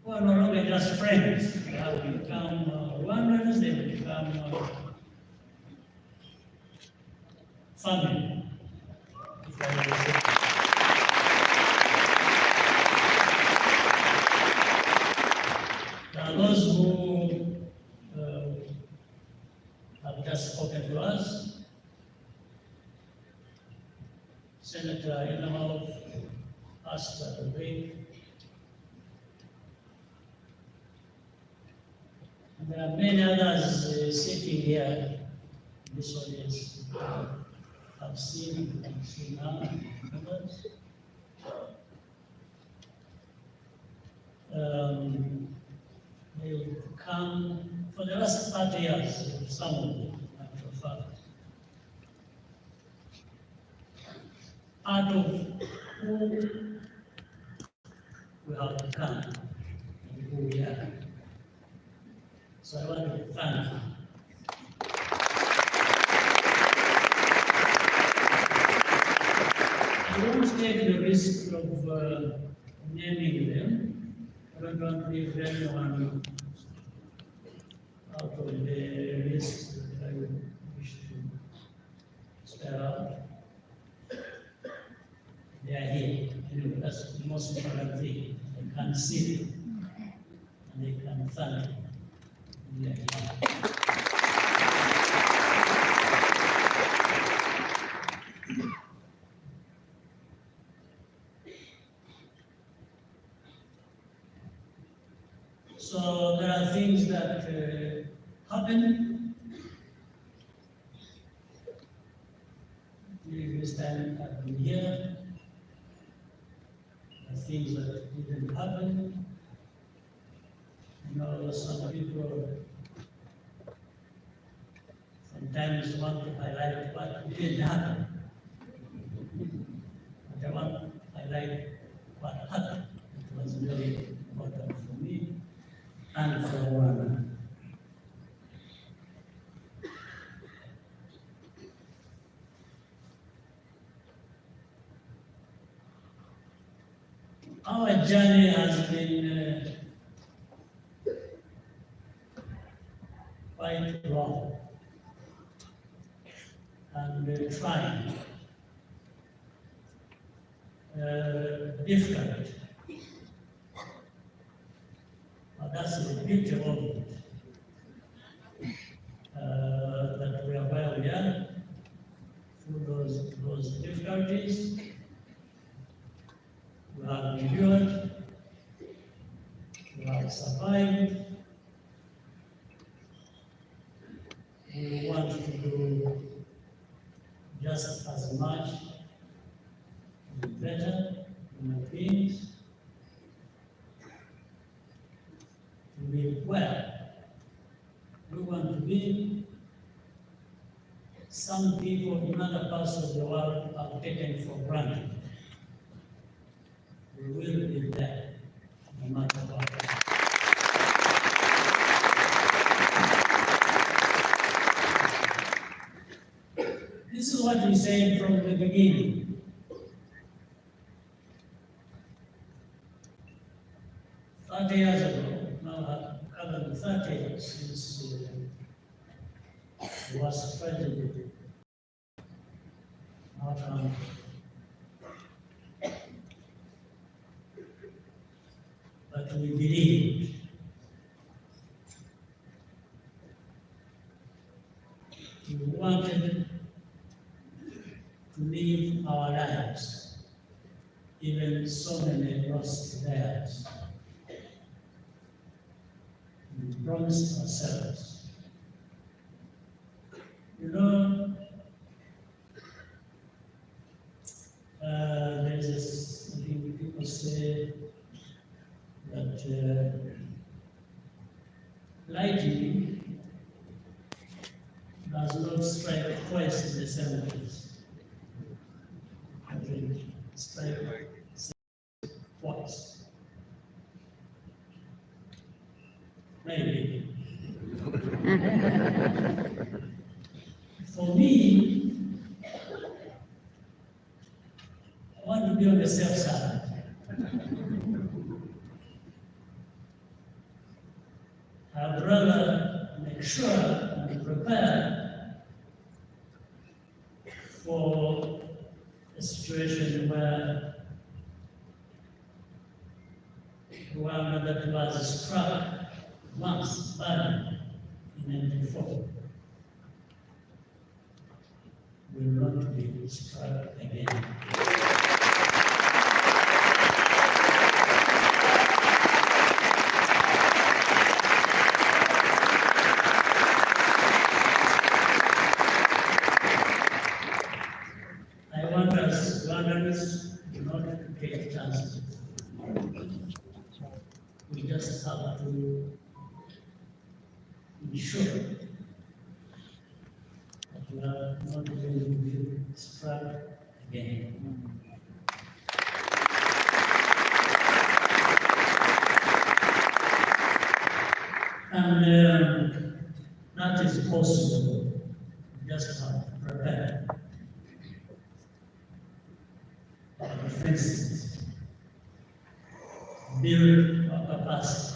K: who are no longer just friends. They have become Rwandans, they have become family. There are those who have just spoken to us. Senator Inhofe, Pastor Rick, and there are many others sitting here in this audience. I've seen now others. They've come for the last 30 years, some of them, in fact. Part of who we have become and who we are. So I want to thank you. I won't take the risk of naming them. I don't want to leave anyone out of the list that I would wish to spell out. They are here. Anyway, that's the most important thing. They can see them and they can thank them. They are here. So there are things that happen. This time I've been here. There are things that didn't happen. You know, some people sometimes want to highlight what didn't happen. But I want to highlight what happened. It was very important for me and for one. Our journey has been quite long and trying, difficult. But that's the beauty of it. That we are where we are through those difficulties. We have endured, we have survived. We want to do just as much, to be better human beings, to be well. We want to be some people in other parts of the world are taken for granted. We will be there, no matter what. This is what we said from the beginning. Years ago, now other than 30 years since he was president of our country. But we believed we wanted to live our lives, even so many lost theirs. We promised ourselves. You know, there's this thing people say that lightning does not strike twice in the same place. It strikes twice. Maybe. For me, I want to be on the safe side. I'd rather make sure and prepare for a situation where the one that was struck once badly in 94 will not be struck again. I want us Rwandans not to take chances. We just have to ensure that we are not going to be struck again. And that is possible. We just have to prepare our defenses, build our capacity.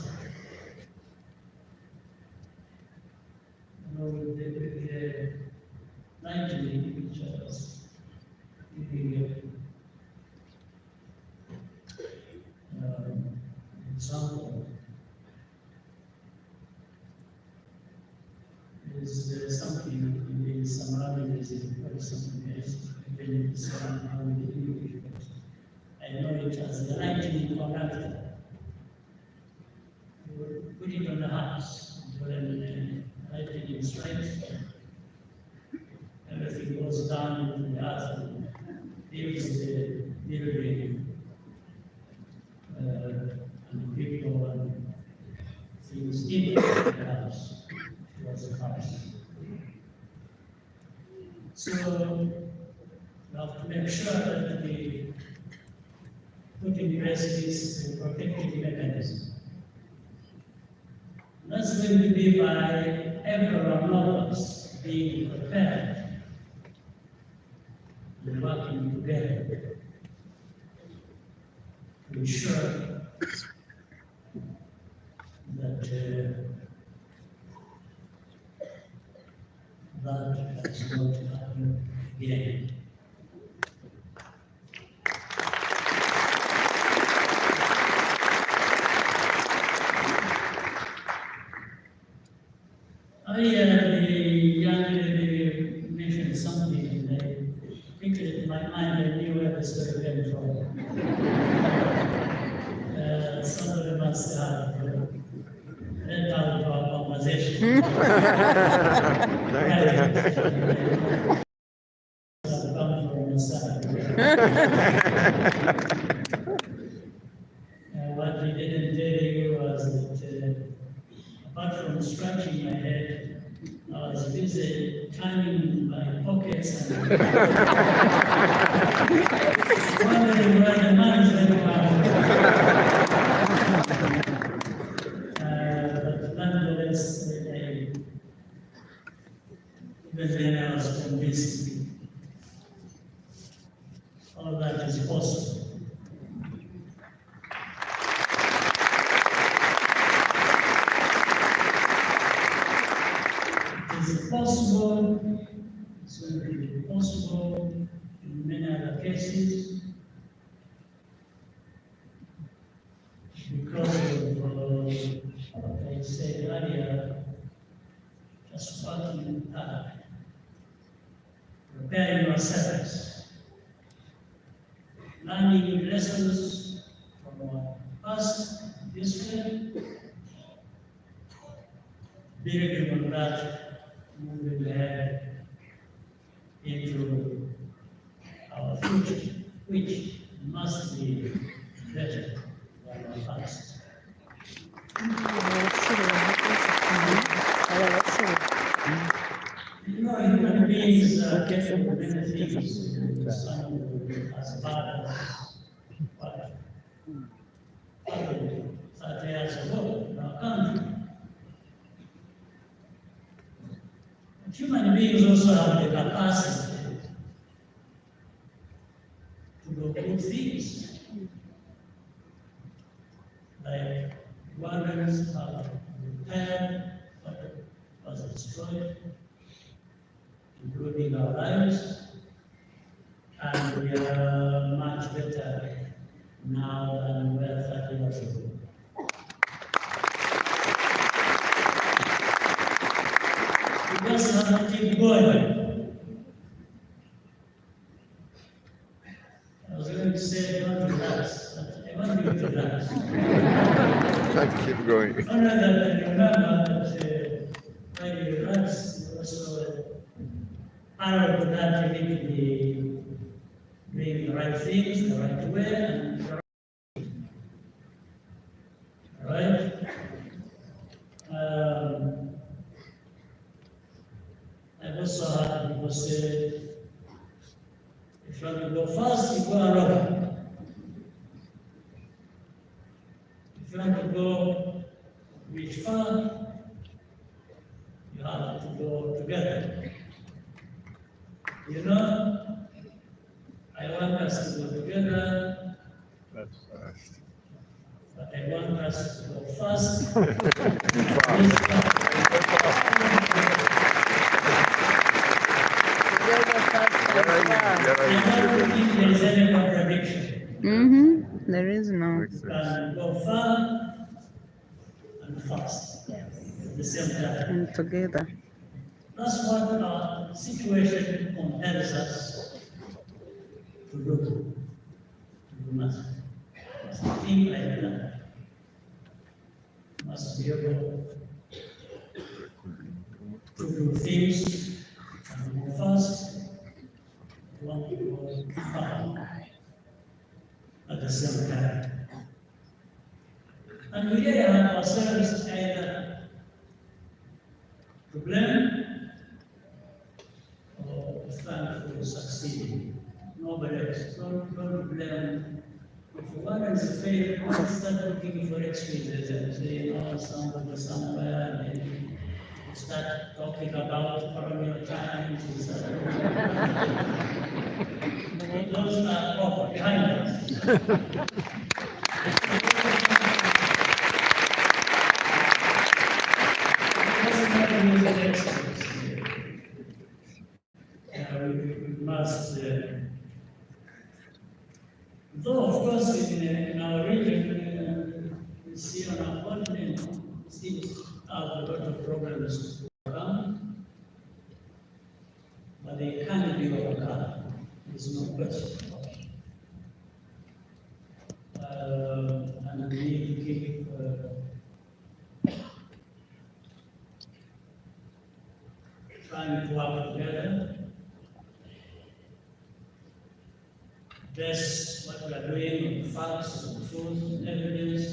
K: The lightning, which was giving example, is something in the Samaritan or something else, even in the English. I know it as the lightning conductor. You put it on the house when lightning strikes, everything goes down into the earth and leaves the building and people and things in the house. It was a house. So we have to make sure that we put in place this protective mechanism. That's going to be by everyone of us being prepared and working together to ensure that that does not happen again. The young lady mentioned something, and I think in my mind I knew where the story came from. Somebody must have read out our conversation. Come from inside. What we didn't tell you was that apart from scratching my head, I was busy timing my pockets and wondering where the money is going to come from. But nonetheless, even then I was convinced all that is possible. It's possible, it's going to be possible in many other cases because of what I said earlier, just working hard, preparing yourselves, learning lessons from our past history, building on that, moving ahead into our future, which must be better than our past. You know, human beings are capable of many things, some as bad as what happened 30 years ago in our country. Human beings also have the capacity to do good things, like wonders have repaired what was destroyed, including our lives, and we are much better now than we were 30 years ago. We just have to keep going. I was going to say don't relax, but I want you to relax.
L: Keep going.
K: Only that I remember that when you relax, you also part of that you need to be doing the right things, the right way, and the right. I've also heard people say, if you want to go fast, you go alone. If you want to go reach far, you have to go together. You know, I want us to go together.
L: That's fast.
K: But I want us to go fast. I don't think there is any contradiction.
C: There is no.
K: You can go far and fast at the same time.
C: And together.
K: That's what our situation compels us to do. We must think like that. We must be able to do things and go fast, want to go far at the same time. And we really have ourselves either to blame or thankful for succeeding. Nobody else. Don't blame. If one is failed, don't start looking for excuses and say, oh, somebody somewhere, and start talking about colonial times. Those are over behind us. must, though of course in our region, we see on our continent, seems to have a lot of problems around, but they can't be overcome. There's no question. And we need to keep trying to work together. That's what we are doing with facts and truth and evidence.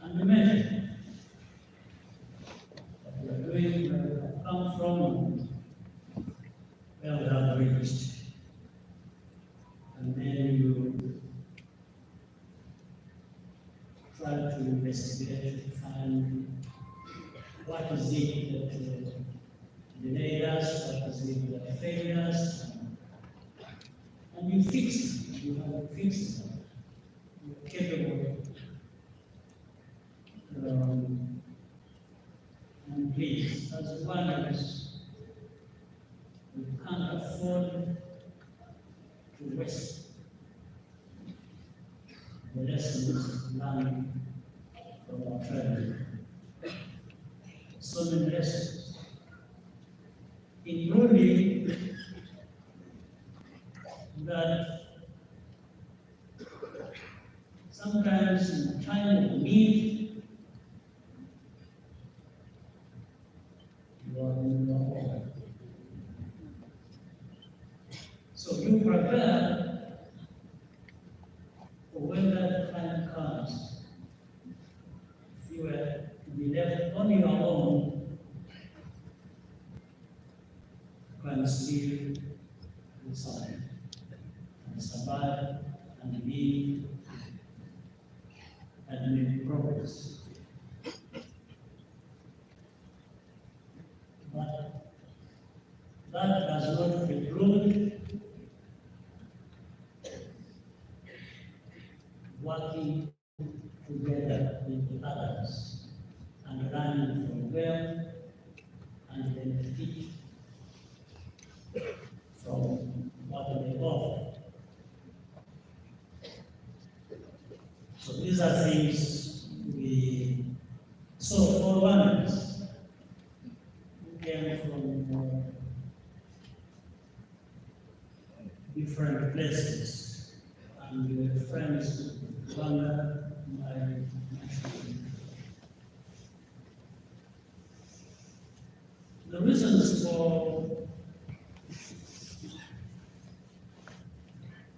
K: And the measure that we are doing, where we have come from, where we have reached. And then you try to investigate to find what is it that delayed us, what is it that failed us, and you fix it. You have to fix it. You're capable. And please, as one of us, we can't afford to waste the lessons learned from our travel. So many lessons, including that sometimes in time of need, you are in your home. So you prepare for when that time comes. If you were to be left on your own, you can still decide and survive and live and make progress. But that does not preclude working together with the others and learning from them and benefit from what they offer. So these are things we saw for once. We came from different places and we were friends with Rwanda, my national. The reasons for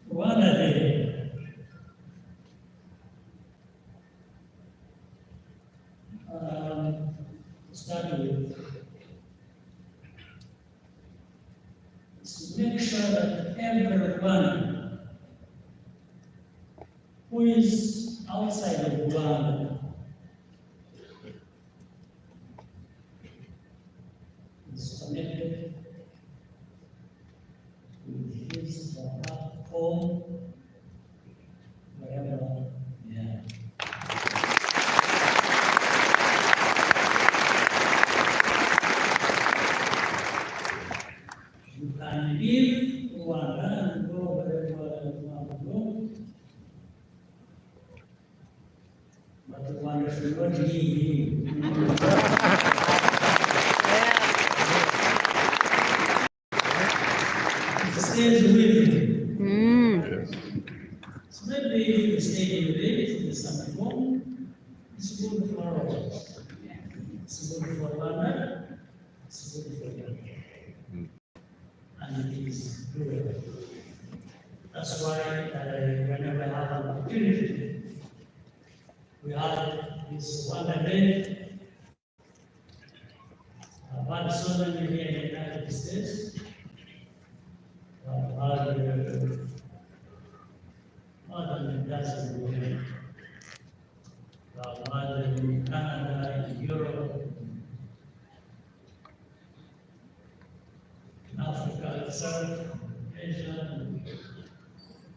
K: Rwanda Day start with is to make sure that everyone who is outside of Rwanda is connected with his or her home, wherever they are. You can leave Rwanda and go wherever you want to go, but Rwanda should not leave you. It stays with you. So maybe if you stay in the in some form, it's good for all. It's good for Rwanda, it's good for you. And it is good. That's why whenever I have an opportunity, we have this Rwanda Day. I've had so many here in the United States. I've had more than a dozen women. I've had in Canada, in Europe, in Africa itself, Asia,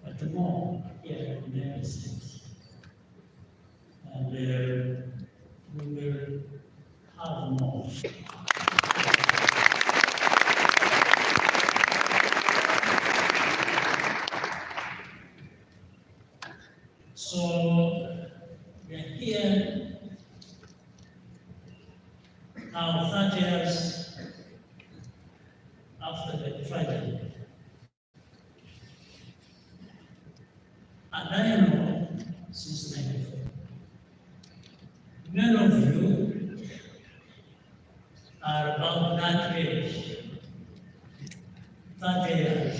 K: but more here in the United States. And we will have more. Now, 30 years after the tragedy, and I know since 94, many of you are about that age, 30 years,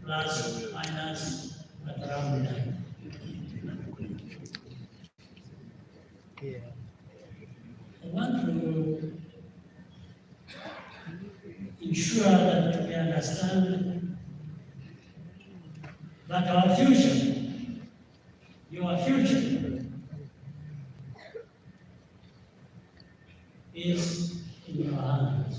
K: plus, minus, but around that. I want to ensure that we understand that our future, your future, is in your hands.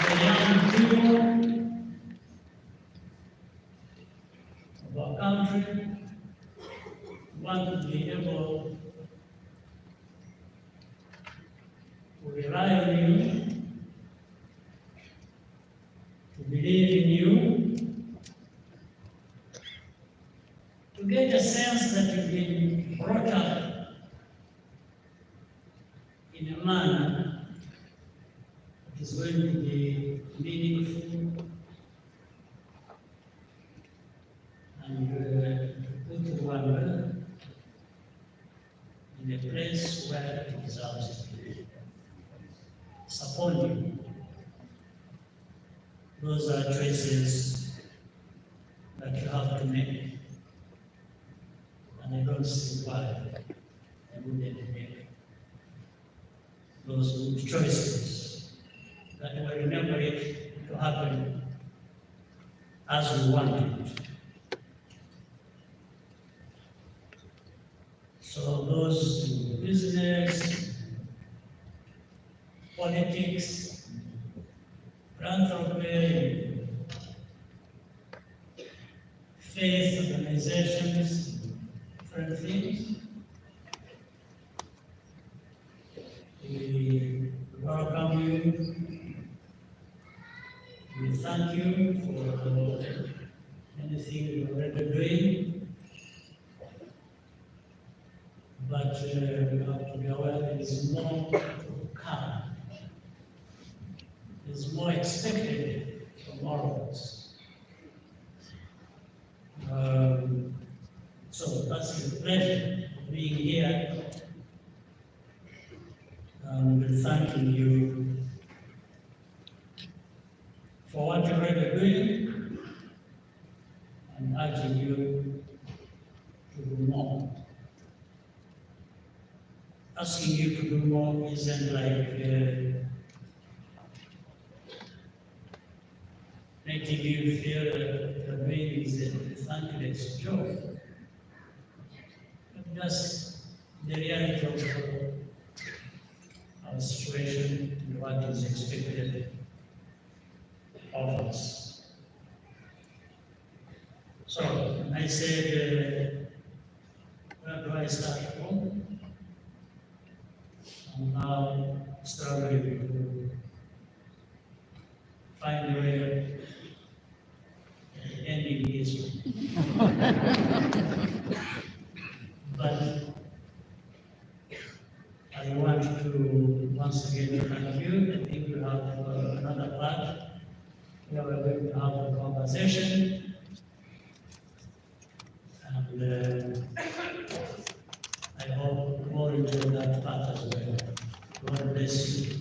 K: The young people of our country want to be able to rely on you, to believe in you, to get a sense that you've been brought up in a manner that is going to be meaningful and put Rwanda in a place where it deserves to be. Support you. Those are choices that you have to make. And I don't see why I wouldn't make those good choices that will enable it to happen as we want it. So those in business, politics, philanthropy, faith organizations, different things, we welcome you. We thank you for anything you're already doing. But we have to be aware there is more to come. There's more expected from all of us. So that's a pleasure of being here and thanking you for what you're already doing and urging you to do more. Asking you to do more isn't like making you feel that the doing is a thankless job. But that's the reality of our situation and what is expected of us. So, when I said, where do I start from? I'm now struggling to find a way of ending this one. But I want to once again thank you. I think we have another part where we're going to have a conversation. And I hope you all enjoy that part as well. God bless you.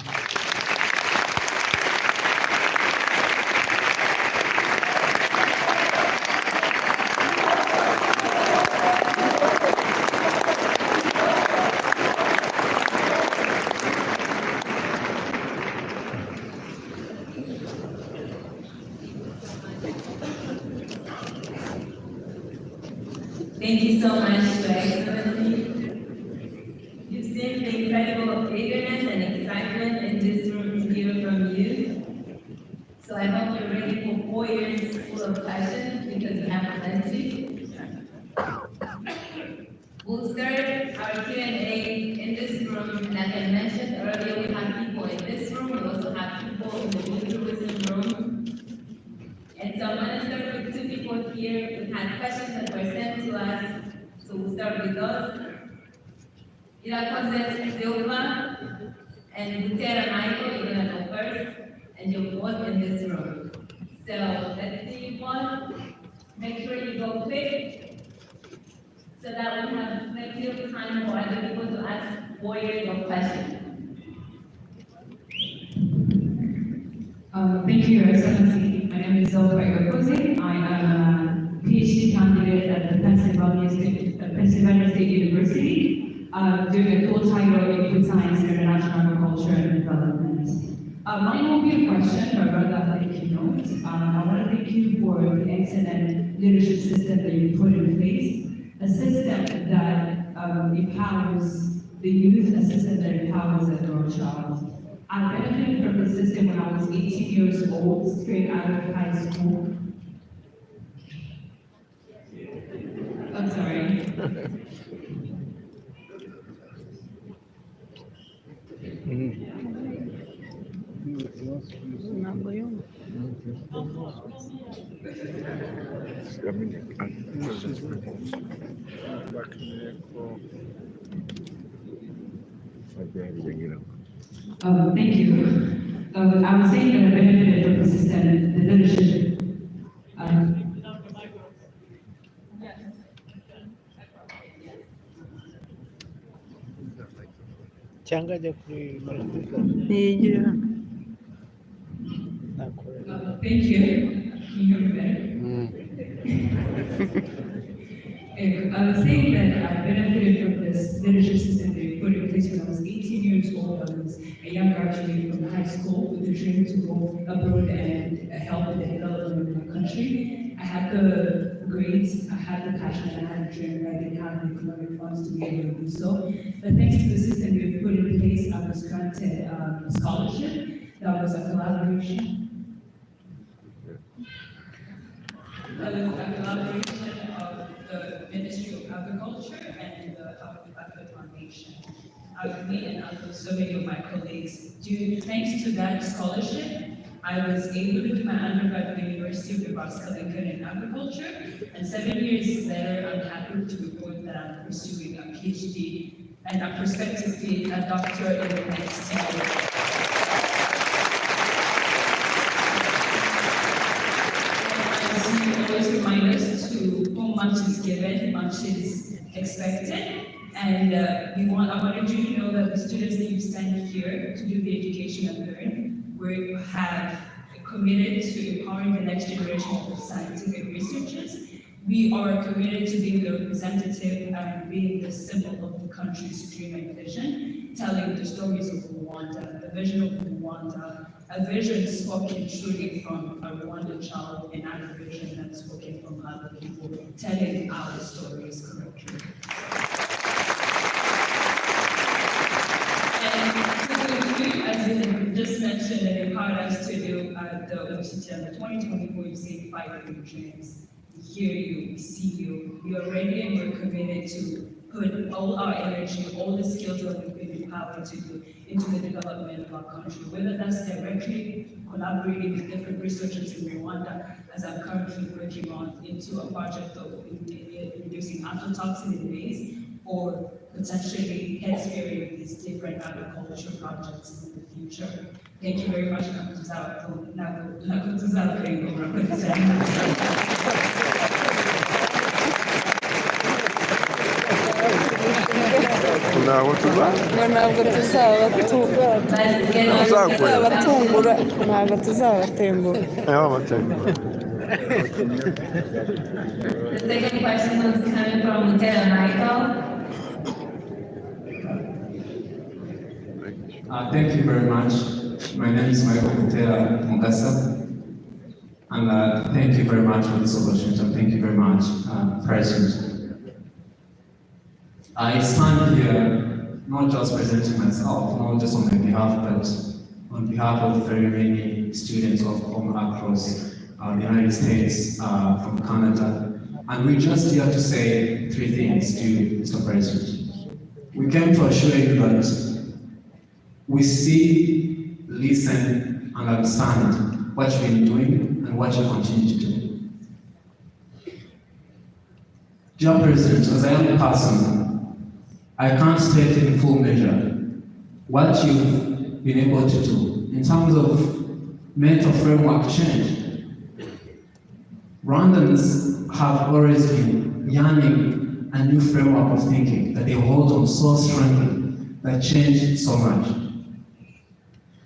B: Thank you so much, Your Excellency. You've seen the incredible eagerness and excitement in this room to hear from you. So I hope you're ready for 4 years full of passion because we have plenty. We'll start our Q&A in this room, and as I mentioned earlier, we have people in this room, we also have people in the Blue room. And so I'm going to start with 2 people here who had questions that were sent to us. So we'll start with us. Irakoze Silva and Butera Michael, you're gonna go first, and you're both in this room. So let's see you one. Make sure you go quick, so that we have plenty of time for other people to ask warriors of questions.
M: Thank you, Your Excellency. My name is Zolfa Irakoze. I am a PhD candidate at the Pennsylvania State University, doing a co-title in food science, international agriculture, and development. Mine won't be a question, but rather a thank you note. I want to thank you for the excellent leadership system that you've put in place, a system that empowers the youth, a system that empowers the girl child. I benefited from the system when I was 18 years old, straight out of high school. I'm sorry. Thank you. I was saying that I benefited from the system, the leadership. Thank you. Can you hear me better? I was saying that I benefited from this leadership system that you put in place when I was 18 years old. I was a young graduate from high school with the dream to go abroad and help in the development of my country. I had the grades, I had the passion, and I had the dream, but I didn't have the economic funds to be able to do so. But thanks to the system we've put in place, I was granted a scholarship. That was a collaboration. That was a collaboration of the Ministry of Agriculture and the Agri Foundation. Me and so many of my colleagues. Thanks to that scholarship, I was able to do my undergrad at the University of Nebraska-Lincoln in agriculture, and 7 years later, I'm happy to report that I'm pursuing a PhD and a prospective a doctorate in the next year. Always remind us to whom much is given, much is expected. And I wanted you to know that the students that you've sent here to do the education and learn, we have committed to empowering the next generation of scientific researchers. We are committed to being the representative and being the symbol of the country's dream and vision, telling the stories of Rwanda, the vision of Rwanda, a vision spoken truly from a Rwandan child, and not a vision that's spoken from other people, telling our stories correctly. And to conclude, as you just mentioned, and empowered us to do the 2024 USAID Fight for Your Dreams. We hear you, we see you, we are ready and we're committed to put all our energy, all the skills that we've been empowered to do into the development of our country, whether that's directly collaborating with different researchers in Rwanda, as I'm currently working on into a project of reducing aflatoxin in maize, or potentially head-steering these different agriculture projects in the future. Thank you very much.
L: ntabwo
C: tuzabatungura ntabwo tuzabatengura.
B: The second question was coming from Lieutenant Michael.
N: Thank you very much. My name is Michael Kutera Mugasa, and thank you very much for this opportunity. Thank you very much, President. I stand here not just presenting myself, not just on my behalf, but on behalf of very many students from across the United States, from Canada. And we're just here to say three things to you, Mr. President. We came to assure you that we see, listen, and understand what you've been doing and what you continue to do. Dear President, as a young person, I can't state in full measure what you've been able to do in terms of mental framework change. Rwandans have always been yearning a new framework of thinking that they hold on so strongly that changed so much.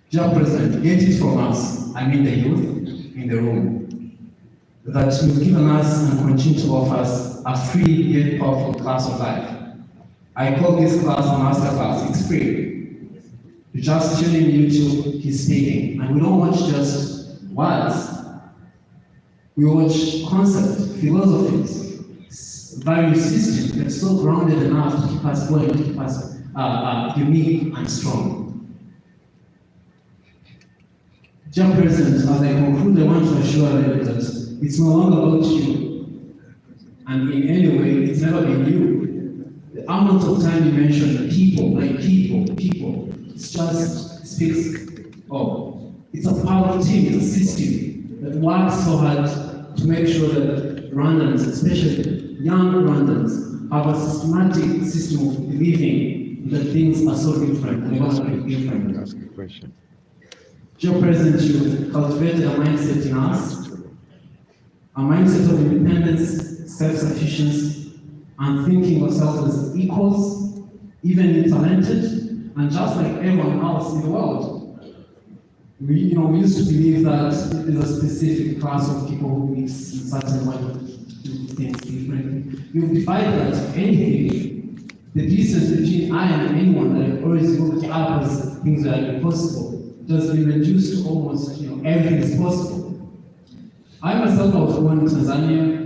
N: Dear President, get it from us, I mean the youth in the room, that you've given us and continue to offer us a free yet powerful class of life. I call this class a master class. It's free. You just tune in YouTube, he's speaking. And we don't watch just words. We watch concepts, philosophies, value systems that's so grounded enough to keep us going, to keep us unique and strong. Dear President, as I conclude, I want to assure you that it's no longer about you. And in any way, it's never been you. The amount of time you mention people, like people, it just speaks of. It's a powerful team, it's a system that works so hard to make sure that Rwandans, especially young Rwandans, have a systematic system of believing that things are so different, they must be different.
L: Ask a question.
N: Dear President, you've cultivated a mindset in us, a mindset of independence, self-sufficiency, and thinking of ourselves as equals, even talented, and just like everyone else in the world. We used to believe that there's a specific class of people who believes in certain way of doing things differently. You've defied that, if anything, the distance between I and anyone that I've always looked up as things that are impossible has been reduced to almost, everything is possible. I myself was born in Tanzania,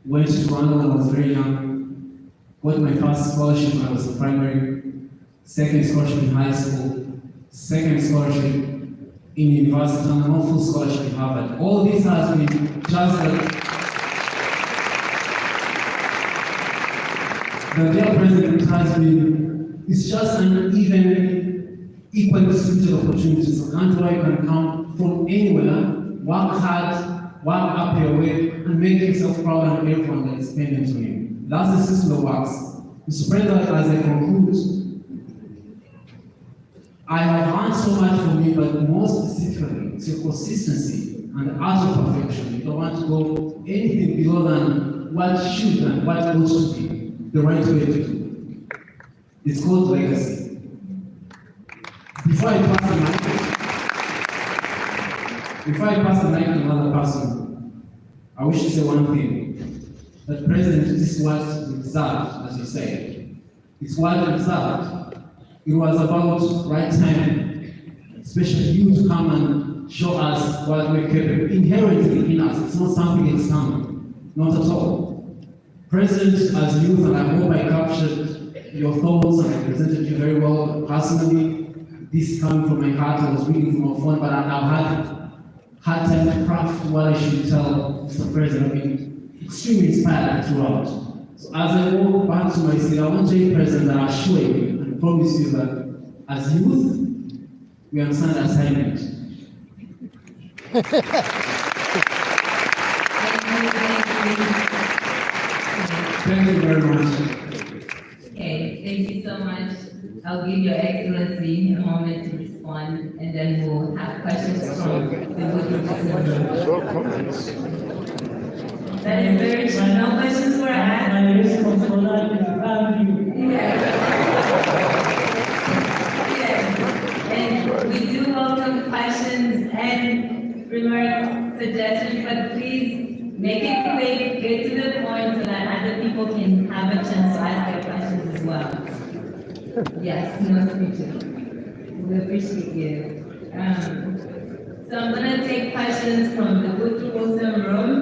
N: went to Rwanda when I was very young, got my first scholarship when I was in primary, second scholarship in high school, second scholarship in university, and a full scholarship in Harvard. All this has been just the dear President has been, it's just an equal distributed opportunities. A country where you can come from anywhere, work hard, work up your way, and make yourself proud of everyone that is dependent on you. That's the system that works. Mr. President, as I conclude, I have learned so much from you, but more specifically, it's your consistency and the art of perfection. You don't want to go anything below than what should and what ought to be the right way to do. It's called legacy. Before I pass the mic to another person, I wish to say one thing. That President, this is what we deserved, as you say. It's what we deserved. It was about right time, especially you to come and show us what we're capable inherently in us. It's not something external, not at all. President, as youth, and I hope I captured your thoughts and I presented you very well personally. This is coming from my heart. I was reading from my phone, but I've had hard time to craft what I should tell Mr. President. I've been extremely inspired throughout. So as I walk back to my seat, I want to tell you, President, that I assure you and promise you that as youth, we understand the assignment. Thank you very much.
B: Okay, thank you so much. I'll give Your Excellency a moment to respond, and then we'll have questions from the Woodrow Wilson. That is very true. No questions were asked. Yes. And we do welcome questions and remarks, suggestions, but please make it quick, get to the point so that other people can have a chance to ask their questions as well. Yes, no speeches. We appreciate you. So I'm going to take questions from the Woodrow Wilson room.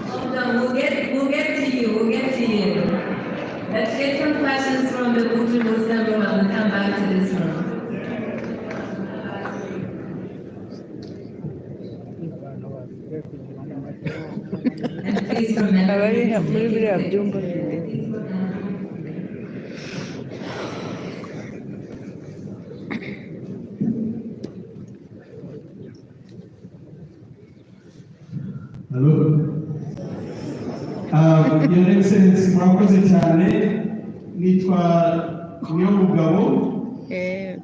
B: Hold on, we'll get to you. Let's get some questions from the Woodrow Wilson room and we'll come back to this room. And please remember.
O: Hello. Your Excellency, murakoze cyane, nitwa Niyomugabo.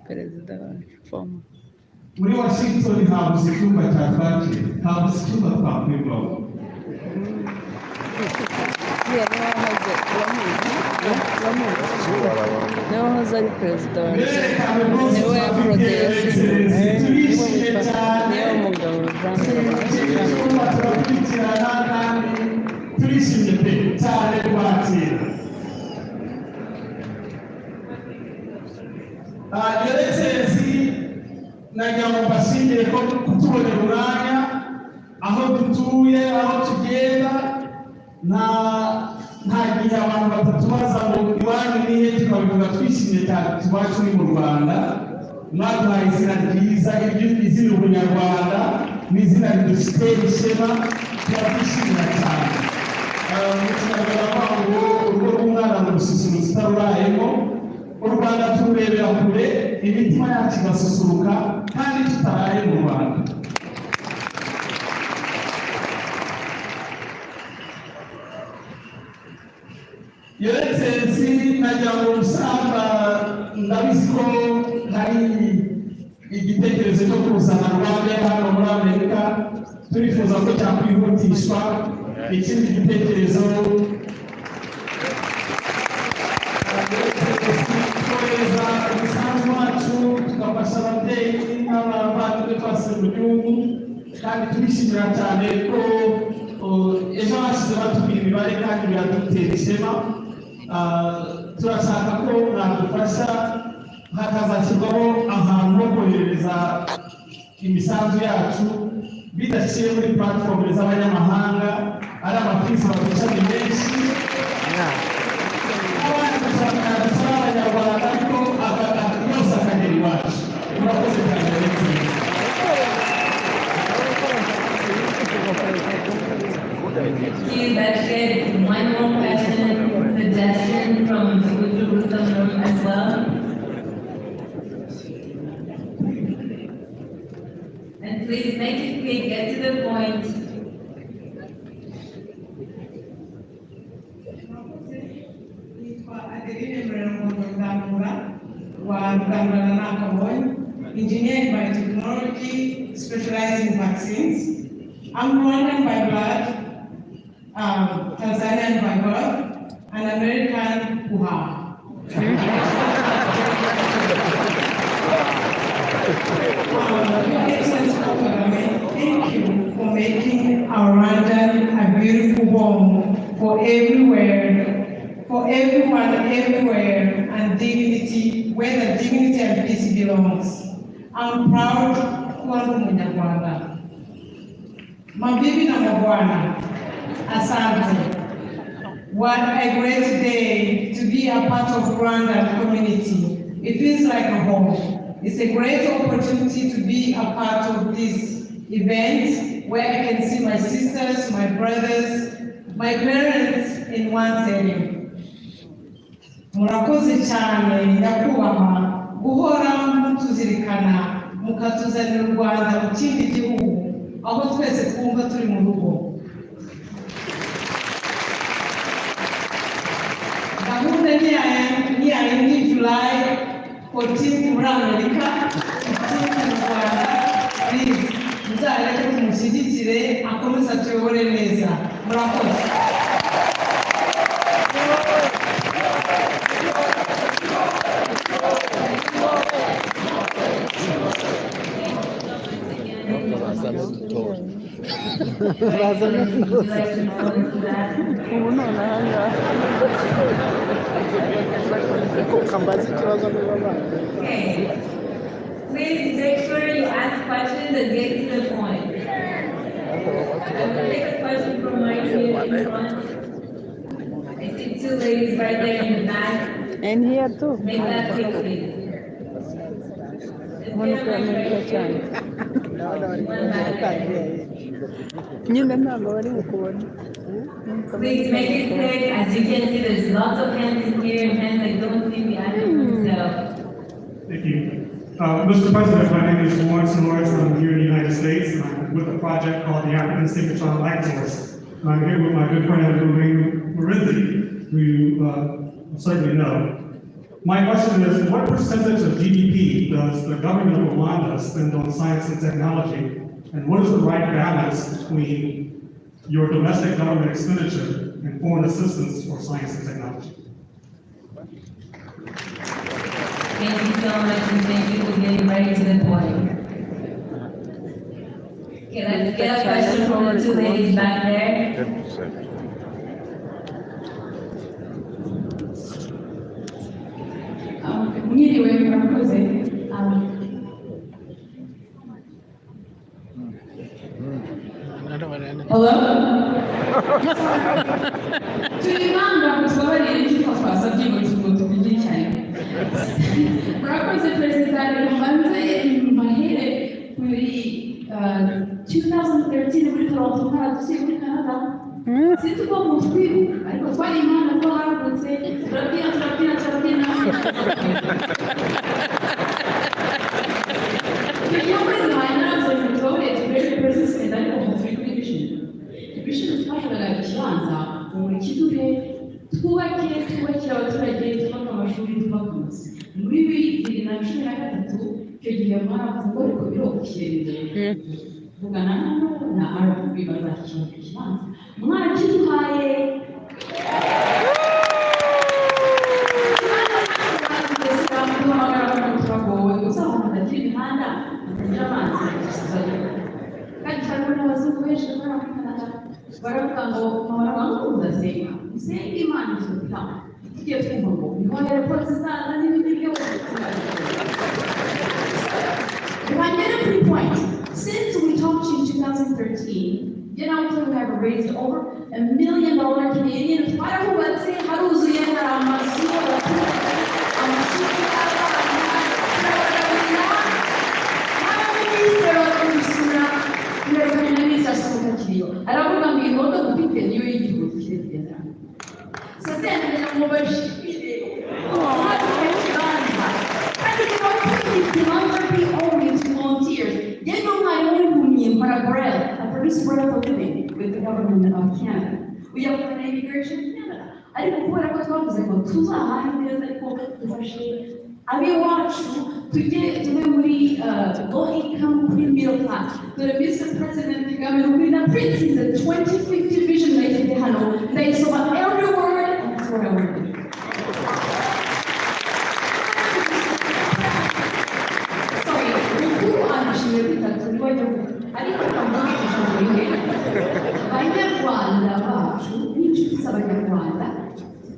C: Perezida wacu.
O: Muri Washington habuze icyumba cya twakira, habuze icyumba twakwirwaho.
C: niwe wahoze ari perezida wacu, niwe Protais, niwe mugabo Jean
O: turakurikirana kandi turishimye pe cyane kubakira. Your Excellency, nagira ngo mbashimire ko kutubonera umwanya aho dutuye, aho tugenda, nta gihe abantu batatubaza ngo iwanyu nihe, tukabivuga twishimye cyane iwacu ni mu Rwanda. Mwaduhaye izina ryiza, izina ubunyarwanda ni izina ridufite ishema, turabyishimira cyane. Mu kinyarwanda bavuga ngo urugo rw'umwana mu rususurutso utarurayemo. U Rwanda tururebera kure, imitima yacu igasusuruka kandi tutaraye mu Rwanda. Your Excellency, nagira ngo usanga ndabizi ko hari igitekerezo cyo kuzana Rwanda hano muri Amerika, turifuza ko cyakwihutishwa. Ikindi gitekerezo kohereza umusanzu wacu tugafasha ababyeyi n'abavandimwe twase mu gihugu, kandi turishimira cyane ko ejo hashize batubwira imibare kandi biradutera ishema. Turashaka ko mwadufasha hakazashyirwaho ahantu ho koherereza imisanzu yacu bidaciye muri platform z'abanyamahanga, ari amafisi baducanye menshi, abandi dushaka abanyarwanda ariko yose akagera iwacu. Murakoze cyane.
B: Let's get one more question, suggestion from the Jerusalem room as well. And please make it quick, get to the point.
P: Engineered by technology, specialized in vaccines. I'm Rwandan by blood, Tanzanian by birth, and American Uha. Your Excellency, thank you for making our Rwandan a beautiful home for everywhere, for everyone, everywhere, and dignity, where the dignity and peace belongs. I'm proud kuwa Munyarwanda. Mabibi na mabwana, asante. What a great day to be a part of Rwandan community. It feels like a home. It's a great opportunity to be a part of this event where I can see my sisters, my brothers, my parents in one setting. Murakoze cyane nyakubahwa guhora mutuzirikana mukatuzanira u Rwanda mu kindi gihugu aho twese twumva turi mu rugo. Gahunda ni July 14 muri Amerika, 15 mu Rwanda. Please muzareke tumushyigikire akomeze atuyobore neza. Murakoze.
B: Okay. Please make sure you ask questions and get to the point. I will take a question from my team in front. I see two ladies right there in the back.
C: And here too.
B: Make that quick, please. Please make it quick. As you can see, there's lots of hands in here and hands that don't seem the animal themselves.
Q: Thank you. Mr. President, my name is Lawrence Norris. I'm here in the United States. I'm with a project called the African Synchrotron Light Source. And I'm here with my good friend Lorraine Morenzi, who you certainly know. My question is, what percentage of GDP does the government of Rwanda spend on science and technology? And what is the right balance between your domestic government expenditure and foreign assistance for science and technology?
B: Thank you so much, and thank you for getting right to the point. Okay, let's get a question from the two ladies back there.
I: Mwiriwe murakoze. Hello? Tulibanga kutubabarira icyo twasabye ngo tuvuge cyane. Murakoze Perezida, reka mbanze mahere kuri 2013 muri Toronto nkaradusiye muri Canada. Sinzi uko mutwibuka, ariko twari imana ko haragutse turabyina. Iyo muri Rwanda naravuze ngo tubabarire tubere persistent ariko turi kuri vision. Vision twashakaga ikibanza ngo kiduhe twubakire abaturage, twubake amashuri, twubake amazu. Muri 2013 icyo gihe mwaravuze ngo ariko birokeye vugana hano na RFB bazakira ikibanza mwarakiduhaye. Imihanda atagira amazi kandi cyane n'abazungu benshi baravuga ngo murabanguza senga musenge Imana izobita tugiye twumva ngo niho airport zizaza n'ibindi byose. Rwanda kuri point, since we talked in 2013, you know we have raised over $1 million Canadian. Twarahubatse haruzuye hari amazu aravuga ngo imodoka ufite niyo y'igihugu kirekire. Satani mubashimire mwatuye ikibanza kandi philanthropy only to volunteers. Yego mwari w'impumyi Parabrel, I produce bread for living with the government of Canada. We have an immigration in Canada. Ariko kubera ko twavuze ngo tuzahahe neza ariko dufashe abiwacu tube muri low income kuri middle class. The Mr. President Kagame will be the printing the 2050 vision late hano. They saw every word, and that's what I want to do. Sorry, mukuru anashimye bitatu nibaje ariko kambagisha muri Abanyarwanda bacu n'inshuti z'Abanyarwanda.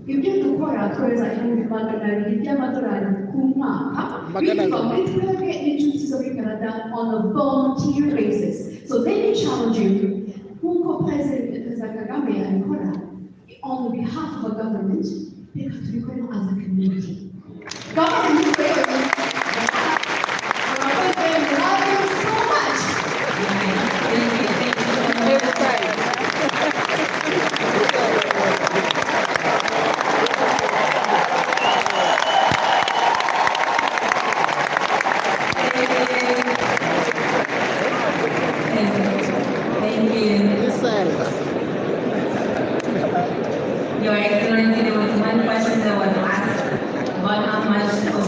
I: Ibyo dukora twohereza $200 by'amadolari ku mwaka biva muri twebwe n'inshuti zo muri Canada on a volunteer basis. So they challenge you nk'uko Perezida Kagame abikora on behalf of a government, reka tubikore as a community. Government rero love you so much.
B: Your Excellency, there was one question that was asked about how much of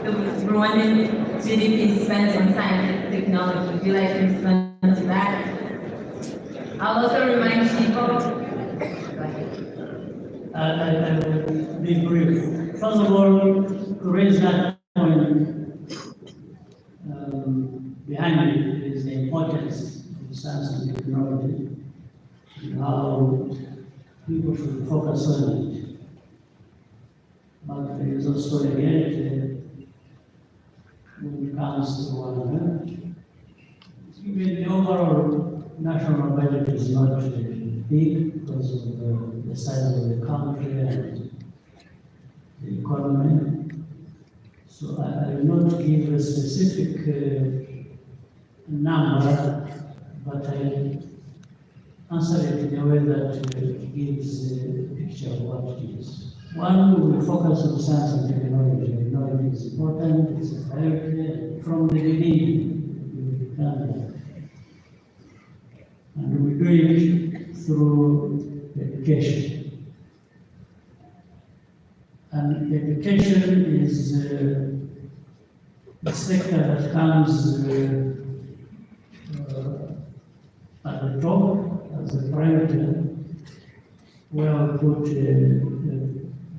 B: the Rwandan GDP is spent on science and technology. Would you like to respond to that? I'll also remind people.
K: I will be brief. First of all, to raise that point, behind it is the importance of science and technology and how people should focus on it. But there is also a reality when it comes to Rwanda. Even the overall national budget is not big because of the size of the country and the economy. So I will not give a specific number, but I answer it in a way that gives a picture of what it is. One, we will focus on science and technology. We know it is important, it's a priority from the beginning. And we do it through education. And education is a sector that comes at the top as a priority, where we put a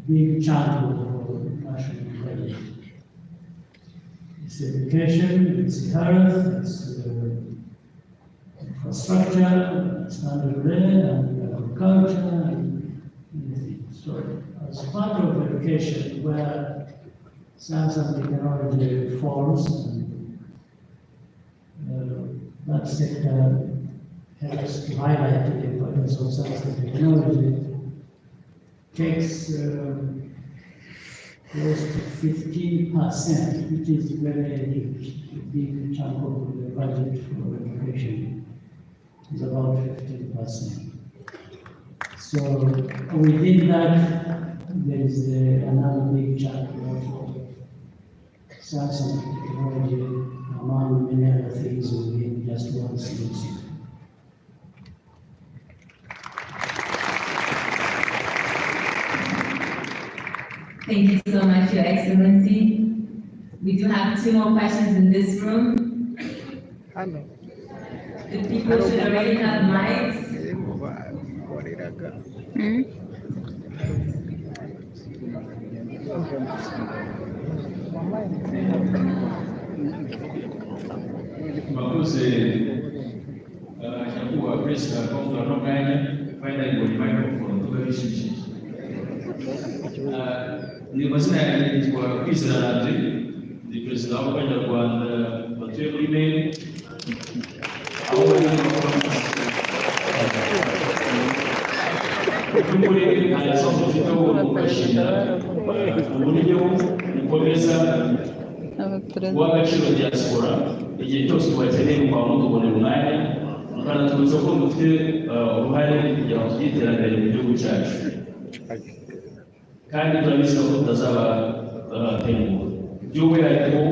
K: big chunk of national budget. It's education, it's health, it's infrastructure, standard rent, and agriculture, and anything. So, as part of education, where science and technology falls, and that sector helps to highlight the importance of science and technology, takes close to 15%, which is very big chunk of the budget for education. It's about 15%. So within that, there is another big chunk of science and technology, among many other things within just one semester.
B: Thank you so much, Your Excellency. We do have 2 more questions in this room. The people should already have mics.
R: Bakuze nyakubahwa perezida Paul Kagame finally got microphone tubabishije. Ni mazina yanjye yitwa Kwizera Landry, ndi perezida w'Abanyarwanda batuye muri Maine, aho bari muri harasoza ufite wo kubashimira uburyo mukomeza w'agaciro diaspora igihe cyose tubakeneye mu kwamo tubonera umwanya mukanatubutsa ko dufite uruhare kugira ngo tugire iterambere mu gihugu cyacu kandi turabizi ko tutazaba tenguha by'umwihariko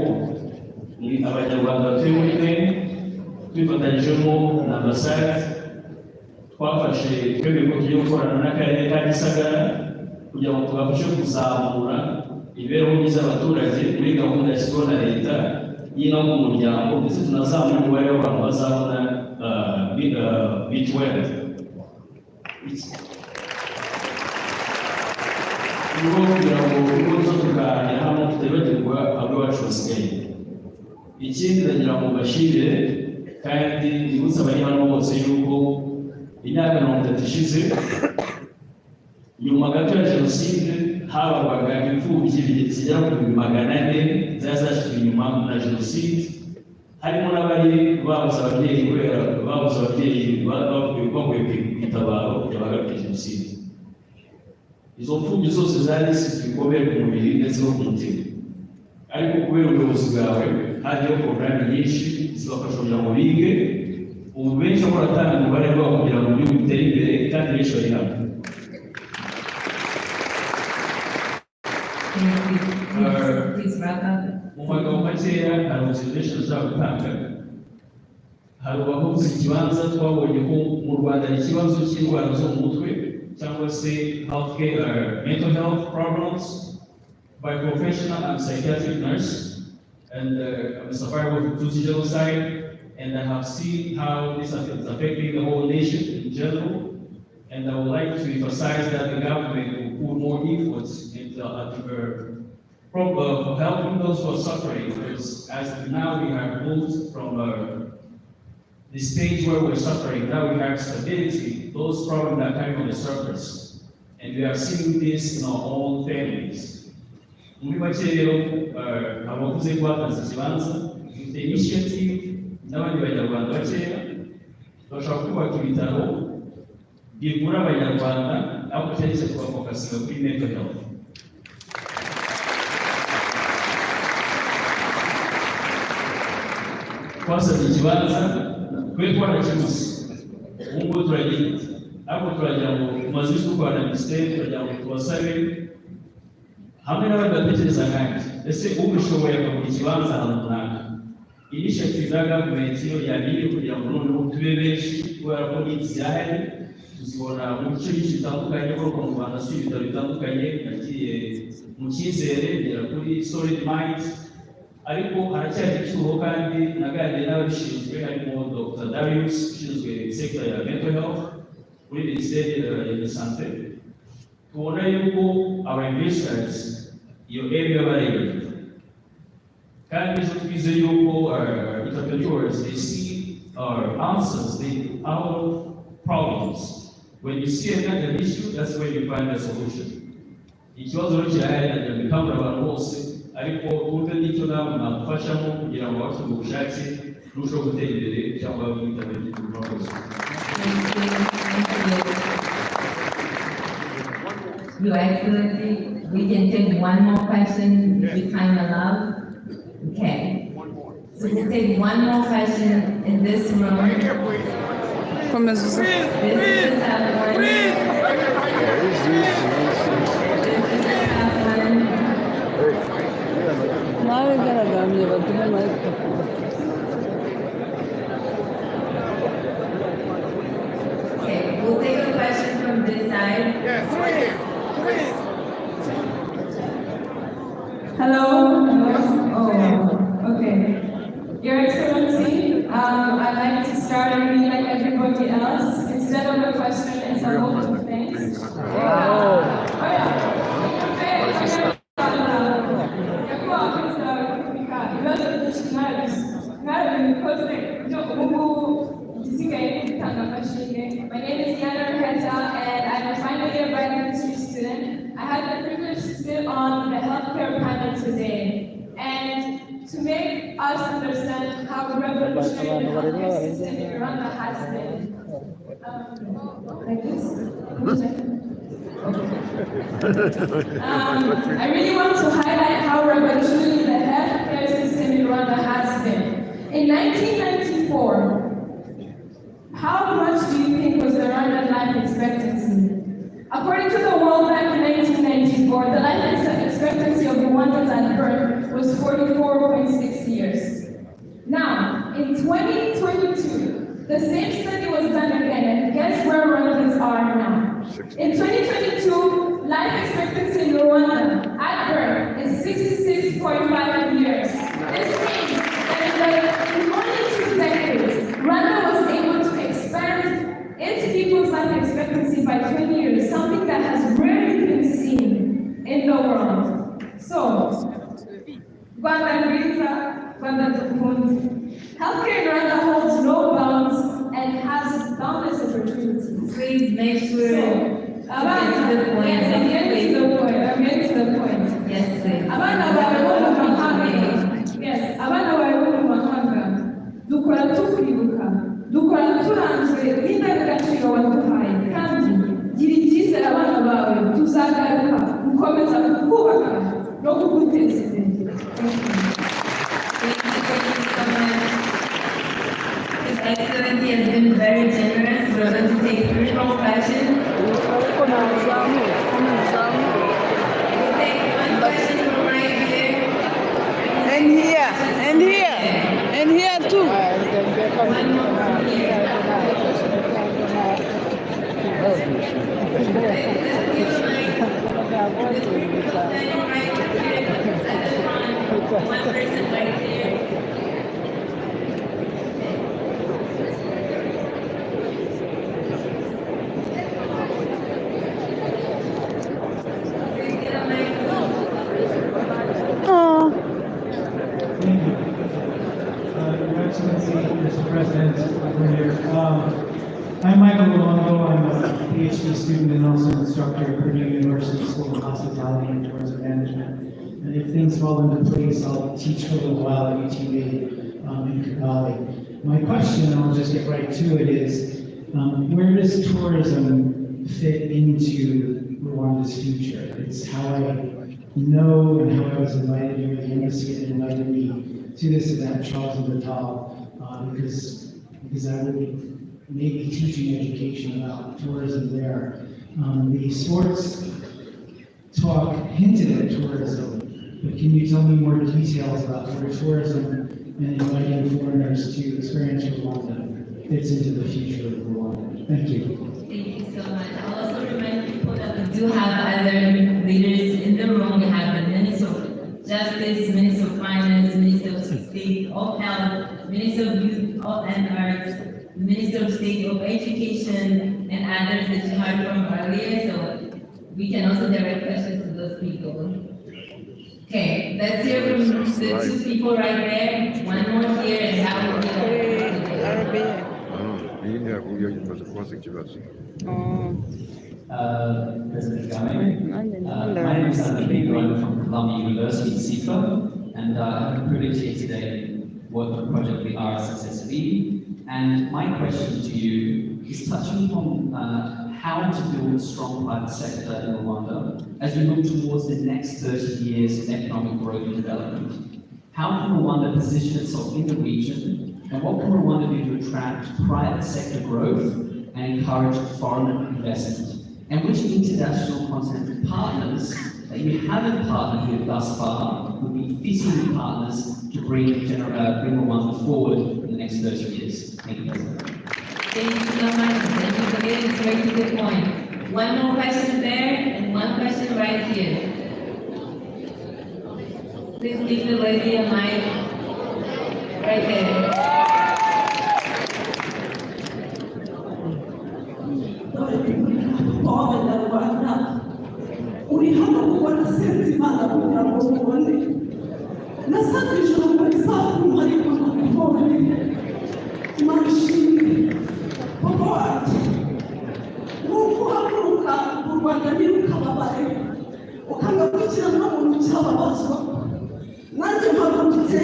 R: ni abanyarwanda batuye muri Maine twifatanyijemo na ambasade twafashe twebwe ko tugiye gukorana n'akarere ka Gisagara kugira ngo tubafashe kuzamura imibereho myiza y'abaturage muri gahunda yashyizweho na leta y'inama mu muryango, ndetse tunazamura umubare w'abantu bazabona mituweli. Niho kugira ngo ibibazo tuganira hano tutibagirwa abo iwacu basigaye. Ikindi ndagira ngo mbashimire kandi nibutse abari hano bose yuko imyaka 30 ishize nyuma gato ya jenoside habarwaga imfubyi zigera ku 400 zazashyize inyuma na jenoside, harimo n'abari babuze ababyeyi kubera babuze ababyeyi bavuye kwitabaro kugira bagaruke jenoside. Izo mfubyi zose zari zifite ibikomere ku mubiri ndetse no ku mutima, ariko kubera ubuyobozi bwawe hariho porogaramu nyinshi zibafasha kugira ngo bige. Ubu benshi baratanga umubare wabo kugira ngo igihugu gitere imbere kandi benshi bari hamwe. Mu magambo makeya hari observation ushaka gutanga. Hari abavuze ikibanza twabonye ko mu Rwanda hari ikibazo cy'indwara zo mu mutwe cyangwa se healthcare mental health problems by professional and psychiatric nurse, and I'm a survivor of Tutsi genocide, and I have seen how this is affecting the whole nation in general. And I would like to emphasize that the government will put more efforts into for helping those who are suffering, because as now we have moved from the stage where we're suffering, now we have stability. Those problems are coming on the surface, and we are seeing this in our own families. Muri make rero abavuze ko batanze ikibanza dufite initiative n'abandi banyarwanda bakeya bashaka kubaka ibitaro bivura abanyarwanda, aho cyane tubafokasinga kuri mental health. Twasabye ikibanza twe twarakibuze, ubu ngubu turagifite, ariko turagira ngo tumaze gukorana na minisiteri, turagira ngo tubasabe hamwe n'abandi batekereza nkanjye, ese ubishoboye akagura ikibanza ahantu runaka, initiative za gavumenti yo yagiye kugira kugira ngo noneho tube benshi kubera ko needs zirahari tuzibona mu bice byinshi bitandukanye kuko mu Rwanda si ibitaro bitandukanye nagiye mu cyizere ngera kuri solid minds ariko haracyari icyuho kandi naganiriye n'ababishinzwe harimo Dr. Darius ushinzwe sector ya mental health muri minisiteri ya sante tubona yuko our investors iyo area bareba kandi ejo twize yuko entrepreneurs they see our answers our problems. When you see another issue, that's when you find a solution. Ikibazo rero kirahari na bikangura abantu bose ariko uburyo n'icyo nawe nagufashamo kugira ngo wabashe ubushake n'ushobora gutera imbere cyangwa witabire igikorwa cyose.
B: Your Excellency, we can take one more question if time allows. Okay. So we'll take one more question in this room. This is the top one. This is the top one.
C: Now we're gonna go to the mic.
B: Okay, we'll take a question from this side.
S: Yes, please.
T: Hello. Oh, okay. Your Excellency, I'd like to start and like everybody else. Instead of a question, it's a vote of thanks. My name is Yana Reta, and I'm a final year biochemistry student. I had the privilege to sit on the healthcare panel today. And to make us understand how revolutionary the healthcare system in Rwanda has been. Like this? I really want to highlight how revolutionary the healthcare system in Rwanda has been. In 1994, how much do you think was the Rwandan life expectancy? According to the World Bank in 1994, the life expectancy of Rwandans at birth was 44.6 years. Now, in 2022, the same study was done again, and guess where Rwandans are now? In 2022, life expectancy in Rwanda at birth is 66.5 years. This means that in only 2 decades, Rwanda was able to expand its people's life expectancy by 20 years, something that has rarely been seen in the world. So, Rwanda Griza, Rwanda Tukundi. Healthcare in Rwanda holds no bounds and has boundless opportunities.
B: Please make sure to get to the point.
T: Yes, I'm getting to the point. I'm getting to the point.
B: Yes, please.
T: Yes, abana bawe bo mu mahanga dukora tukwibuka dukora turanzwe n'indangagaciro waduhaye kandi gira icyizere abana bawe tuzagaruka gukomeza kukubaka no kuguteza imbere.
B: His Excellency has been very generous. We're going to take 3 more questions. We'll take 1 question from right here.
C: And here, and here, and here too.
B: One more from here. Let's feel like the people standing right here at the front. 1 person right here.
U: Your Excellency, Mr. President, over here. I'm Michael Luongo. I'm a PhD student and also instructor at Purdue University School of Hospitality and Tourism Management. And if things fall into place, I'll teach for a little while at UTB in Kigali. My question, and I'll just get right to it, is where does tourism fit into Rwanda's future? It's how I know and how I was invited here. The embassy had invited me to this event, Charles and Vital, because I will be maybe teaching education about tourism there. The sports talk hinted at tourism, but can you tell me more details about tourism and inviting foreigners to experience Rwanda? fits into the future of Rwanda. Thank you.
B: Thank you so much. I'll also remind people that we do have other leaders in the room. We have the Minister of Justice, Minister of Finance, Minister of State of Health, Minister of Youth and Arts, Minister of State of Education, and others that you heard from earlier. So we can also direct questions to those people. Okay, let's hear from the two people right there. One more here and how will
L: que tu vas dire.
C: President
R: Kagame. My name is Andy Baker. I'm from Columbia University in SIFA, and I have the privilege here today work for Project the RSSSB. And my question to you is touching on how to build a strong private sector in Rwanda as we move towards the next 30 years of economic growth and development. How can Rwanda position itself in the region, and what can Rwanda do to attract private sector growth and encourage foreign investment? And which international continental partners that you haven't partnered with thus far would be fitting partners to bring Rwanda forward in the next 30 years? Thank you, President.
B: Thank you so much. Thank you for getting straight to the point. One more question there and one question right here. Please give the lady a mic right there.
S: Abanyarwanda uri hano kubona senzi Imana kugira ngo ubone nasabye ijambo rizatuma ariko nakubonye Imana ishimwe papa wanjye nuko uhaguruka mu Rwanda ntirukababare ukangabukira n'umuntu cyababazwa nanjye mpagurutse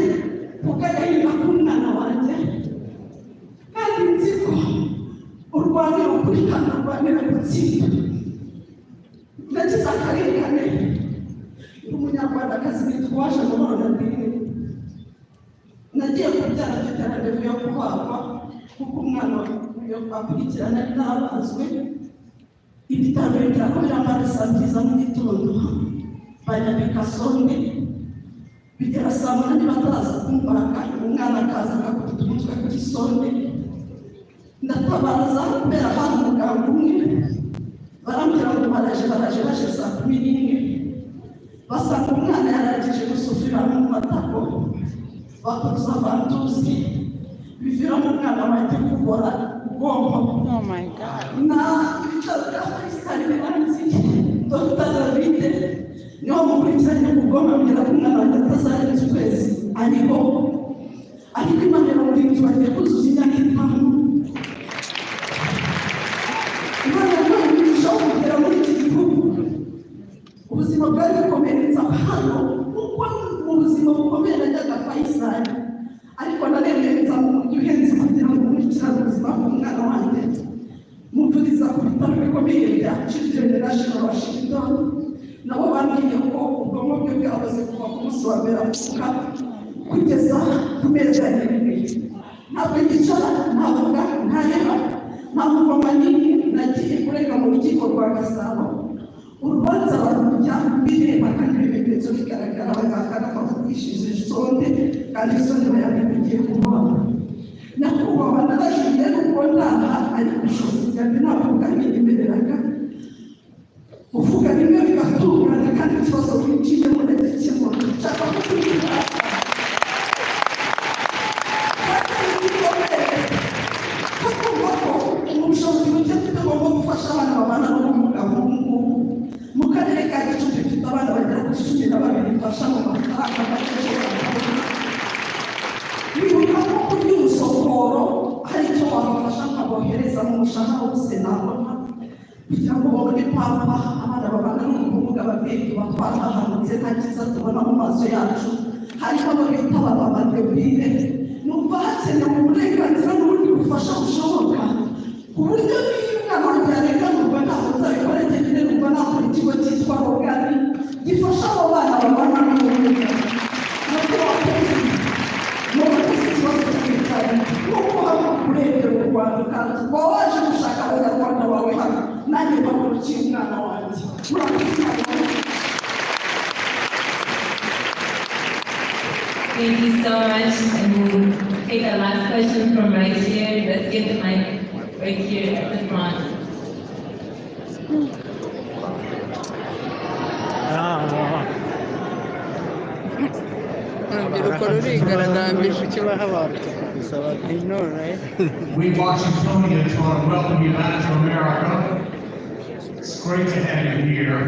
S: ukagahinda k'umwana wanjye kandi nzi ko urwanira ukurikirana urwanira gutsinda nagize akarengane umunyarwandakazi witwaje amahoro na bimwe nagiye kubyara iterambere yo kubagwa kuko umwana yo akurikirana ari nabazwe ibitaro birakomera mbana saa byiza mu gitondo banyabika sonde bigera saa munani bataza kumbaga umwana akaza agakubita umutwe kuri sonde ndatabaza kubera hari umuganga umwe barambwira ngo baraje baje saa 11 basanga umwana yarangije gusufira mu matako bakoza abantuzi biviramo umwana wanjye kubora ubwonko. Oh my God. Na bitazakari biranzi Dr. David niho mukurikiranye ubwonko ambwira ko umwana wanjye atazarenza ukwezi ariko Imana yamurinze bagiye kuzuza imyaka 5. Kugera muri iki gihugu ubuzima bwari bukomeretsa hano kuko mu buzima bukomeye najyaga Faisal ariko naremeretsa mu buryo uhenze kugira ngo nkurikirane ubuzima bw'umwana wanjye muvuriza ku bitaro bikomeye bya Children's National Washington nabo bambwiye ko ubwonko bwe bwahoze kuva ku munsi wa mbere avuka kugeza ku mezi ya 7 ntabwo yicara ntavuga ntaheba ntamuva manini nagiye kurega mu rukiko rwa Gasabo urubanza barujya bireba kandi ibimenyetso bigaragara bagakana bavugishije sonde kandi sonde bayabigiye kubona nyakubahwa narashiye nuko ntaha ari ubushobozi bwanjye ntabwo bwanyemereraga uvuga bimwe bigatungana kandi ikibazo winjiyemo ndagikemura nshaka kukugira ubushobozi buke tugomba gufasha abana babana n'ubumuga nk'ubu mu karere ka Gicumbi dufite abana bagera kuri 12 bafasha mu mafaranga make bibuka ko kuri Rusokoro hari icyo wabafasha nkabohereza mu mushahara wose nabona kugira ngo babone pampa abana babana n'ubumuga babiri batwara ahanutse nta cyiza tubona mu maso yacu harimo abo bita ababadebire numva hakenewe uburenganzira n'ubundi bufasha bushoboka ku buryo niyo umwana wanjye yarenganurwa ntabwo nzabikora njyenyine numva nakora ikigo cyitwa Rogani gifasha abo bana babana n'ubumuga nabwo wakoze ikibazo cy'ubwitange nuko haba kurengera u Rwanda kandi uba waje gushaka abanyarwanda bawe hano nanjye bakurukiye umwana wanjye
B: Thank you so much. take a last question from right here. Let's get the mic right here at the front.
O: We Washingtonians want to welcome you back to America. It's great to have you here.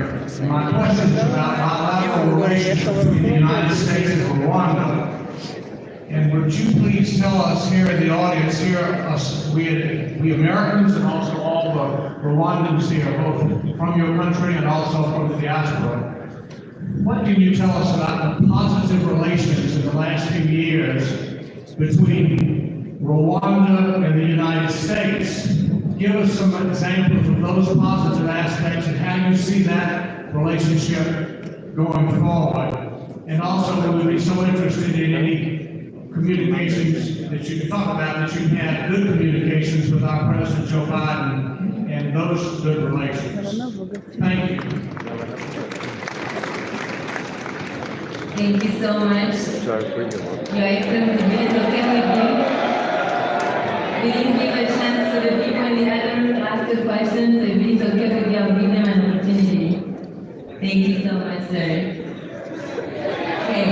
O: My question is about bilateral relations between the United States and Rwanda. And would you please tell us here in the audience here, we Americans and also all the Rwandans here, both from your country and also from the diaspora, what can you tell us about the positive relations in the last few years between Rwanda and the United States? Give us some examples of those positive aspects and how you see that relationship going forward. And also, we would be so interested in any communications that you can talk about, that you had good communications with our President Joe Biden and those good relations. Thank you.
B: Thank you so much. Your Excellency, it is okay with you. We didn't give a chance to the people in the other room to ask the questions, so if it is okay with you, I'll give them an opportunity. Thank you so much, sir. Okay.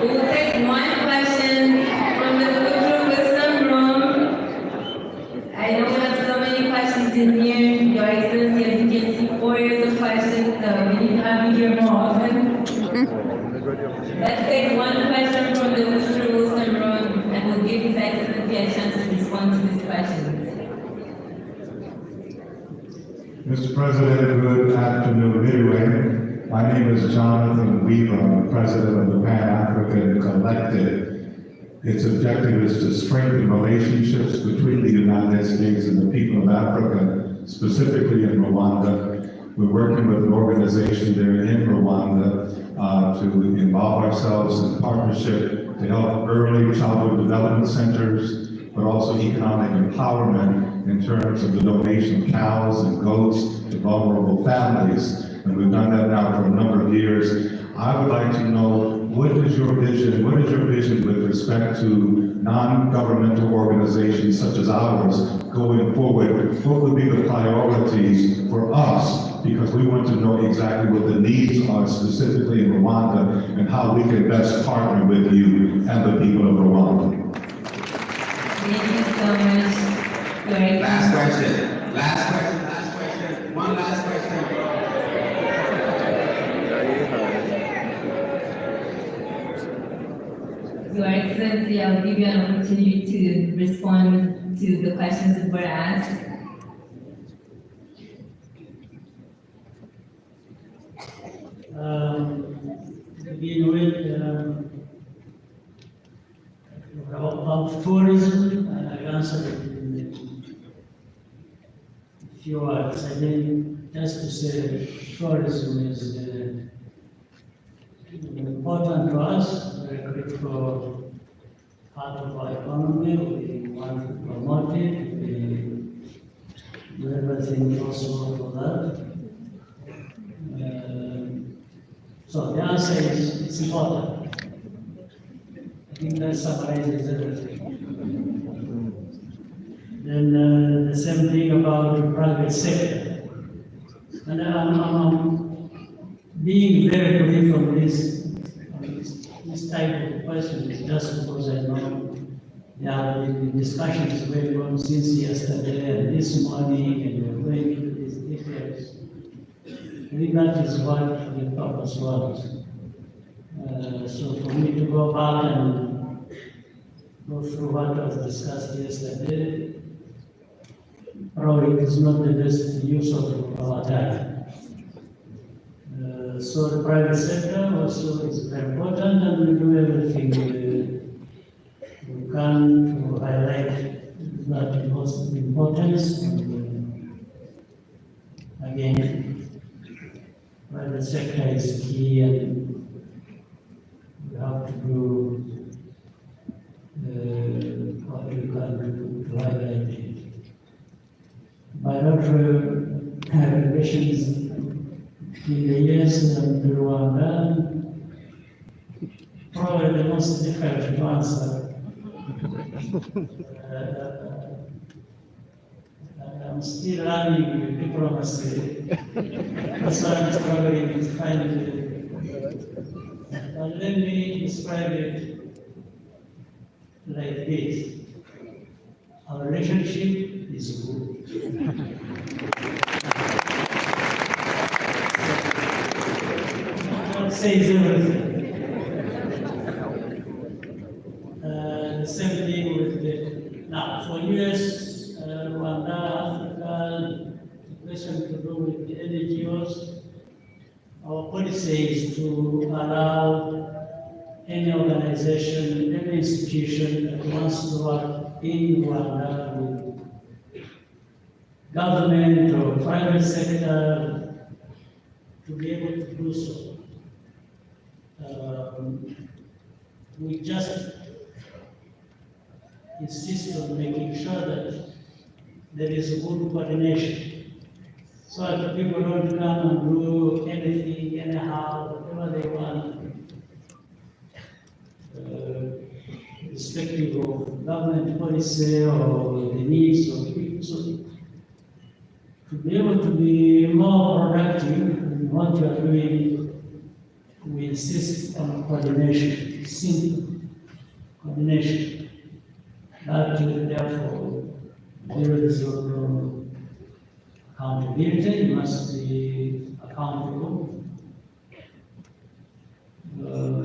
B: We will take one question from the room with some room. I know we have so many questions in here. Your Excellency, as you can see, 4 years of questions, so we need to have you here more often. Let's take one question from the Mr. Wilson room, and we'll give His Excellency a chance to respond to these questions.
A: Mr. President, good afternoon. Anyway, my name is Jonathan Weaver. I'm the president of the Pan-African Collective. Its objective is to strengthen relationships between the United States and the people of Africa, specifically in Rwanda. We're working with an organization there in Rwanda to involve ourselves in partnership to help early childhood development centers, but also economic empowerment in terms of the donation of cows and goats to vulnerable families. And we've done that now for a number of years. I would like to know, what is your vision with respect to non-governmental organizations such as ours going forward? What would be the priorities for us? Because we want to know exactly what the needs are specifically in Rwanda and how we can best partner with you and the people of Rwanda.
B: Thank you so much.
E: Last question. One last question.
B: Your Excellency, I'll give you an opportunity to respond to the questions that were asked.
K: To begin with, about tourism, I answered it in a few words. I mean, just to say tourism is important to us, very critical part of our economy. We want to promote it, we do everything possible for that. So the answer is, it's important. I think that summarizes everything. Then the same thing about the private sector. And I'm being very brief on this type of question is just because I know there have been discussions going on since yesterday and this morning, and we're going into these details. I think that is what the purpose was. So for me to go back and go through what was discussed yesterday, probably it is not the best use of our time. So the private sector also is very important, and we do everything we can to highlight that importance. And again, private sector is key, and we have to do what we can do to highlight it. Bilateral relations in the US and Rwanda, probably the most difficult to answer. I'm still learning diplomacy. That's why I'm struggling to find it. But let me describe it like this. Our relationship is good. That says everything. The same thing with the, now for US, Rwanda, Africa, the question to do with the NGOs, our policy is to allow any organization, any institution that wants to work in Rwanda with government or private sector to be able to do so. We just insist on making sure that there is good coordination, so that people don't come and do anything anyhow, whatever they want, irrespective of government policy or the needs of people. So to be able to be more productive in what you are doing, we insist on coordination, simple coordination. That therefore there is no accountability, you must be accountable. The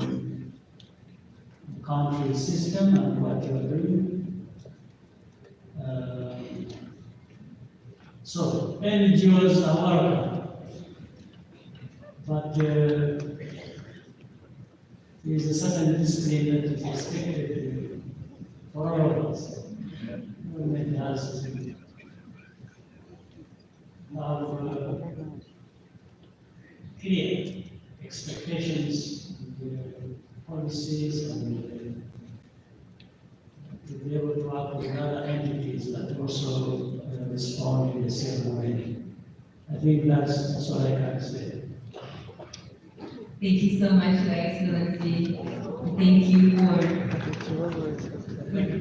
K: country system and what you are doing. So NGOs are welcome, but there is a certain discipline that is expected for all of us. Government has to have clear expectations, policies, and to be able to work with other entities that also respond in the same way. I think that's all I can say.
B: Thank you so much, Your Excellency. Thank you for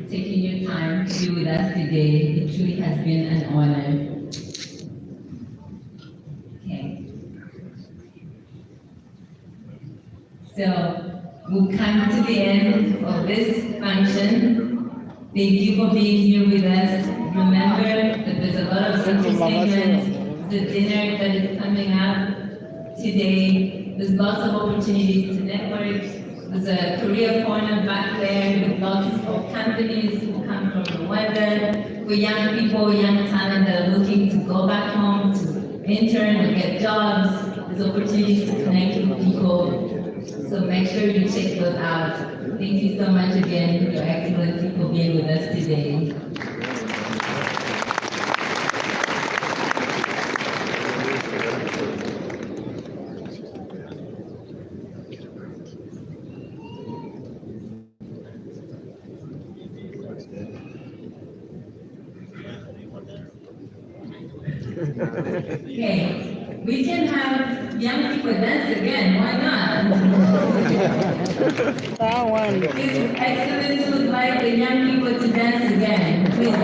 B: taking your time to be with us today. It truly has been an honor. Okay. So we've come to the end of this function. Thank you for being here with us. Remember that there's a lot of entertainment, the dinner that is coming up today. There's lots of opportunities to network. There's a career corner back there with lots of companies who come from Rwanda, for young people, young talent that are looking to go back home to intern or get jobs. There's opportunities to connect with people. So make sure you check those out. Thank you so much again, Your Excellency, for being with us today. Okay, we can have young people dance again, why not? His Excellency would like the young people to dance again, please.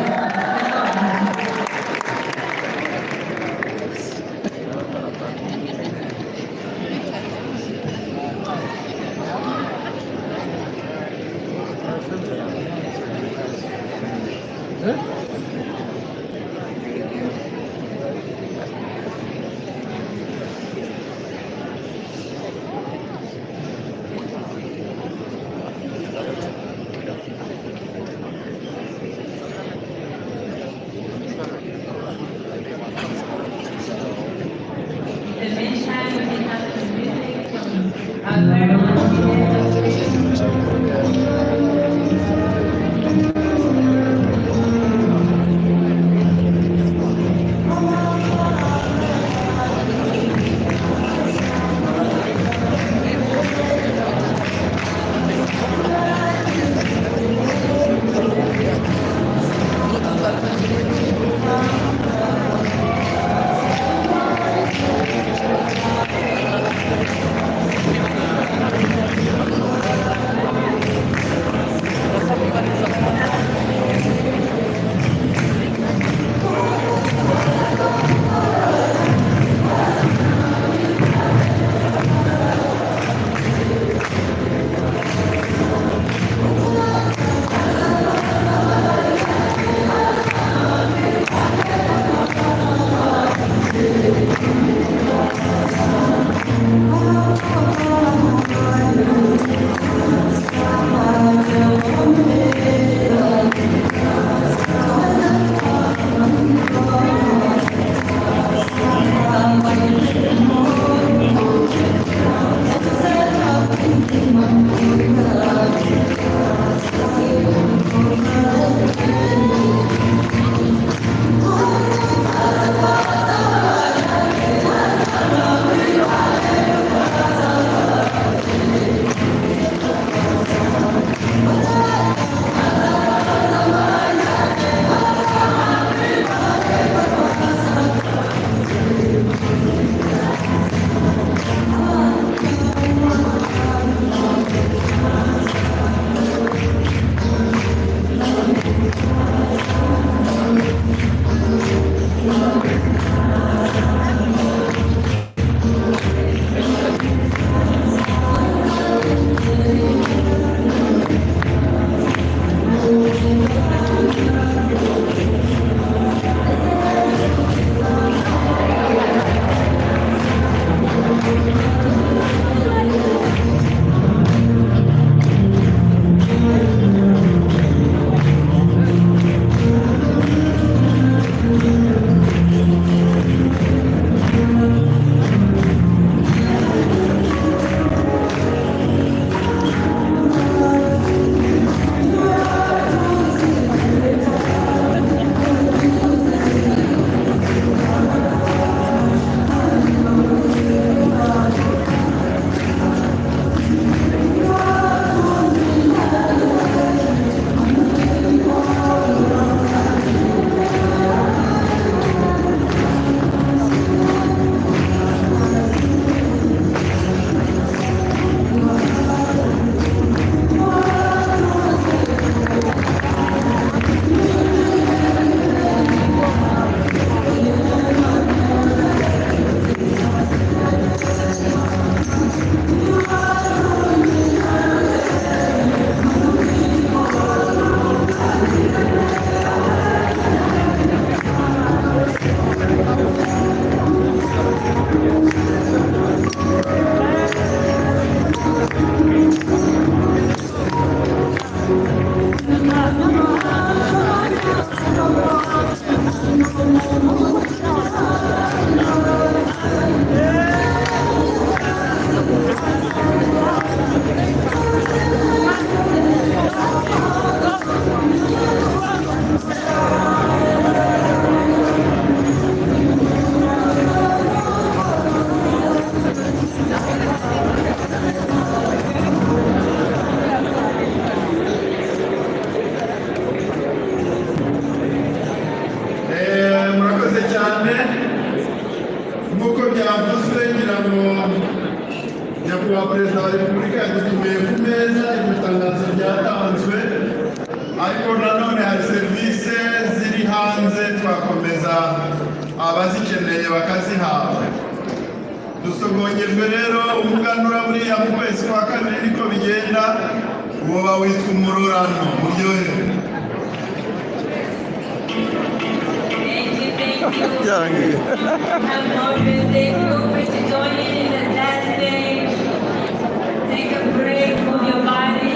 D: nyakubahwa perezida wa repubulika yadutumiye ku meza itangazo ryatanzwe, ariko nanone hari serivisi ziri hanze twakomeza abazikeneye bakazihabwa. Dusogongejwe rero umuganura buriya mu kwezi kwa kabiri niko bigenda, woba witwa umurorano muryohe.
B: Thank you. I'm always thankful for joining in the last day. Take a break, move your body.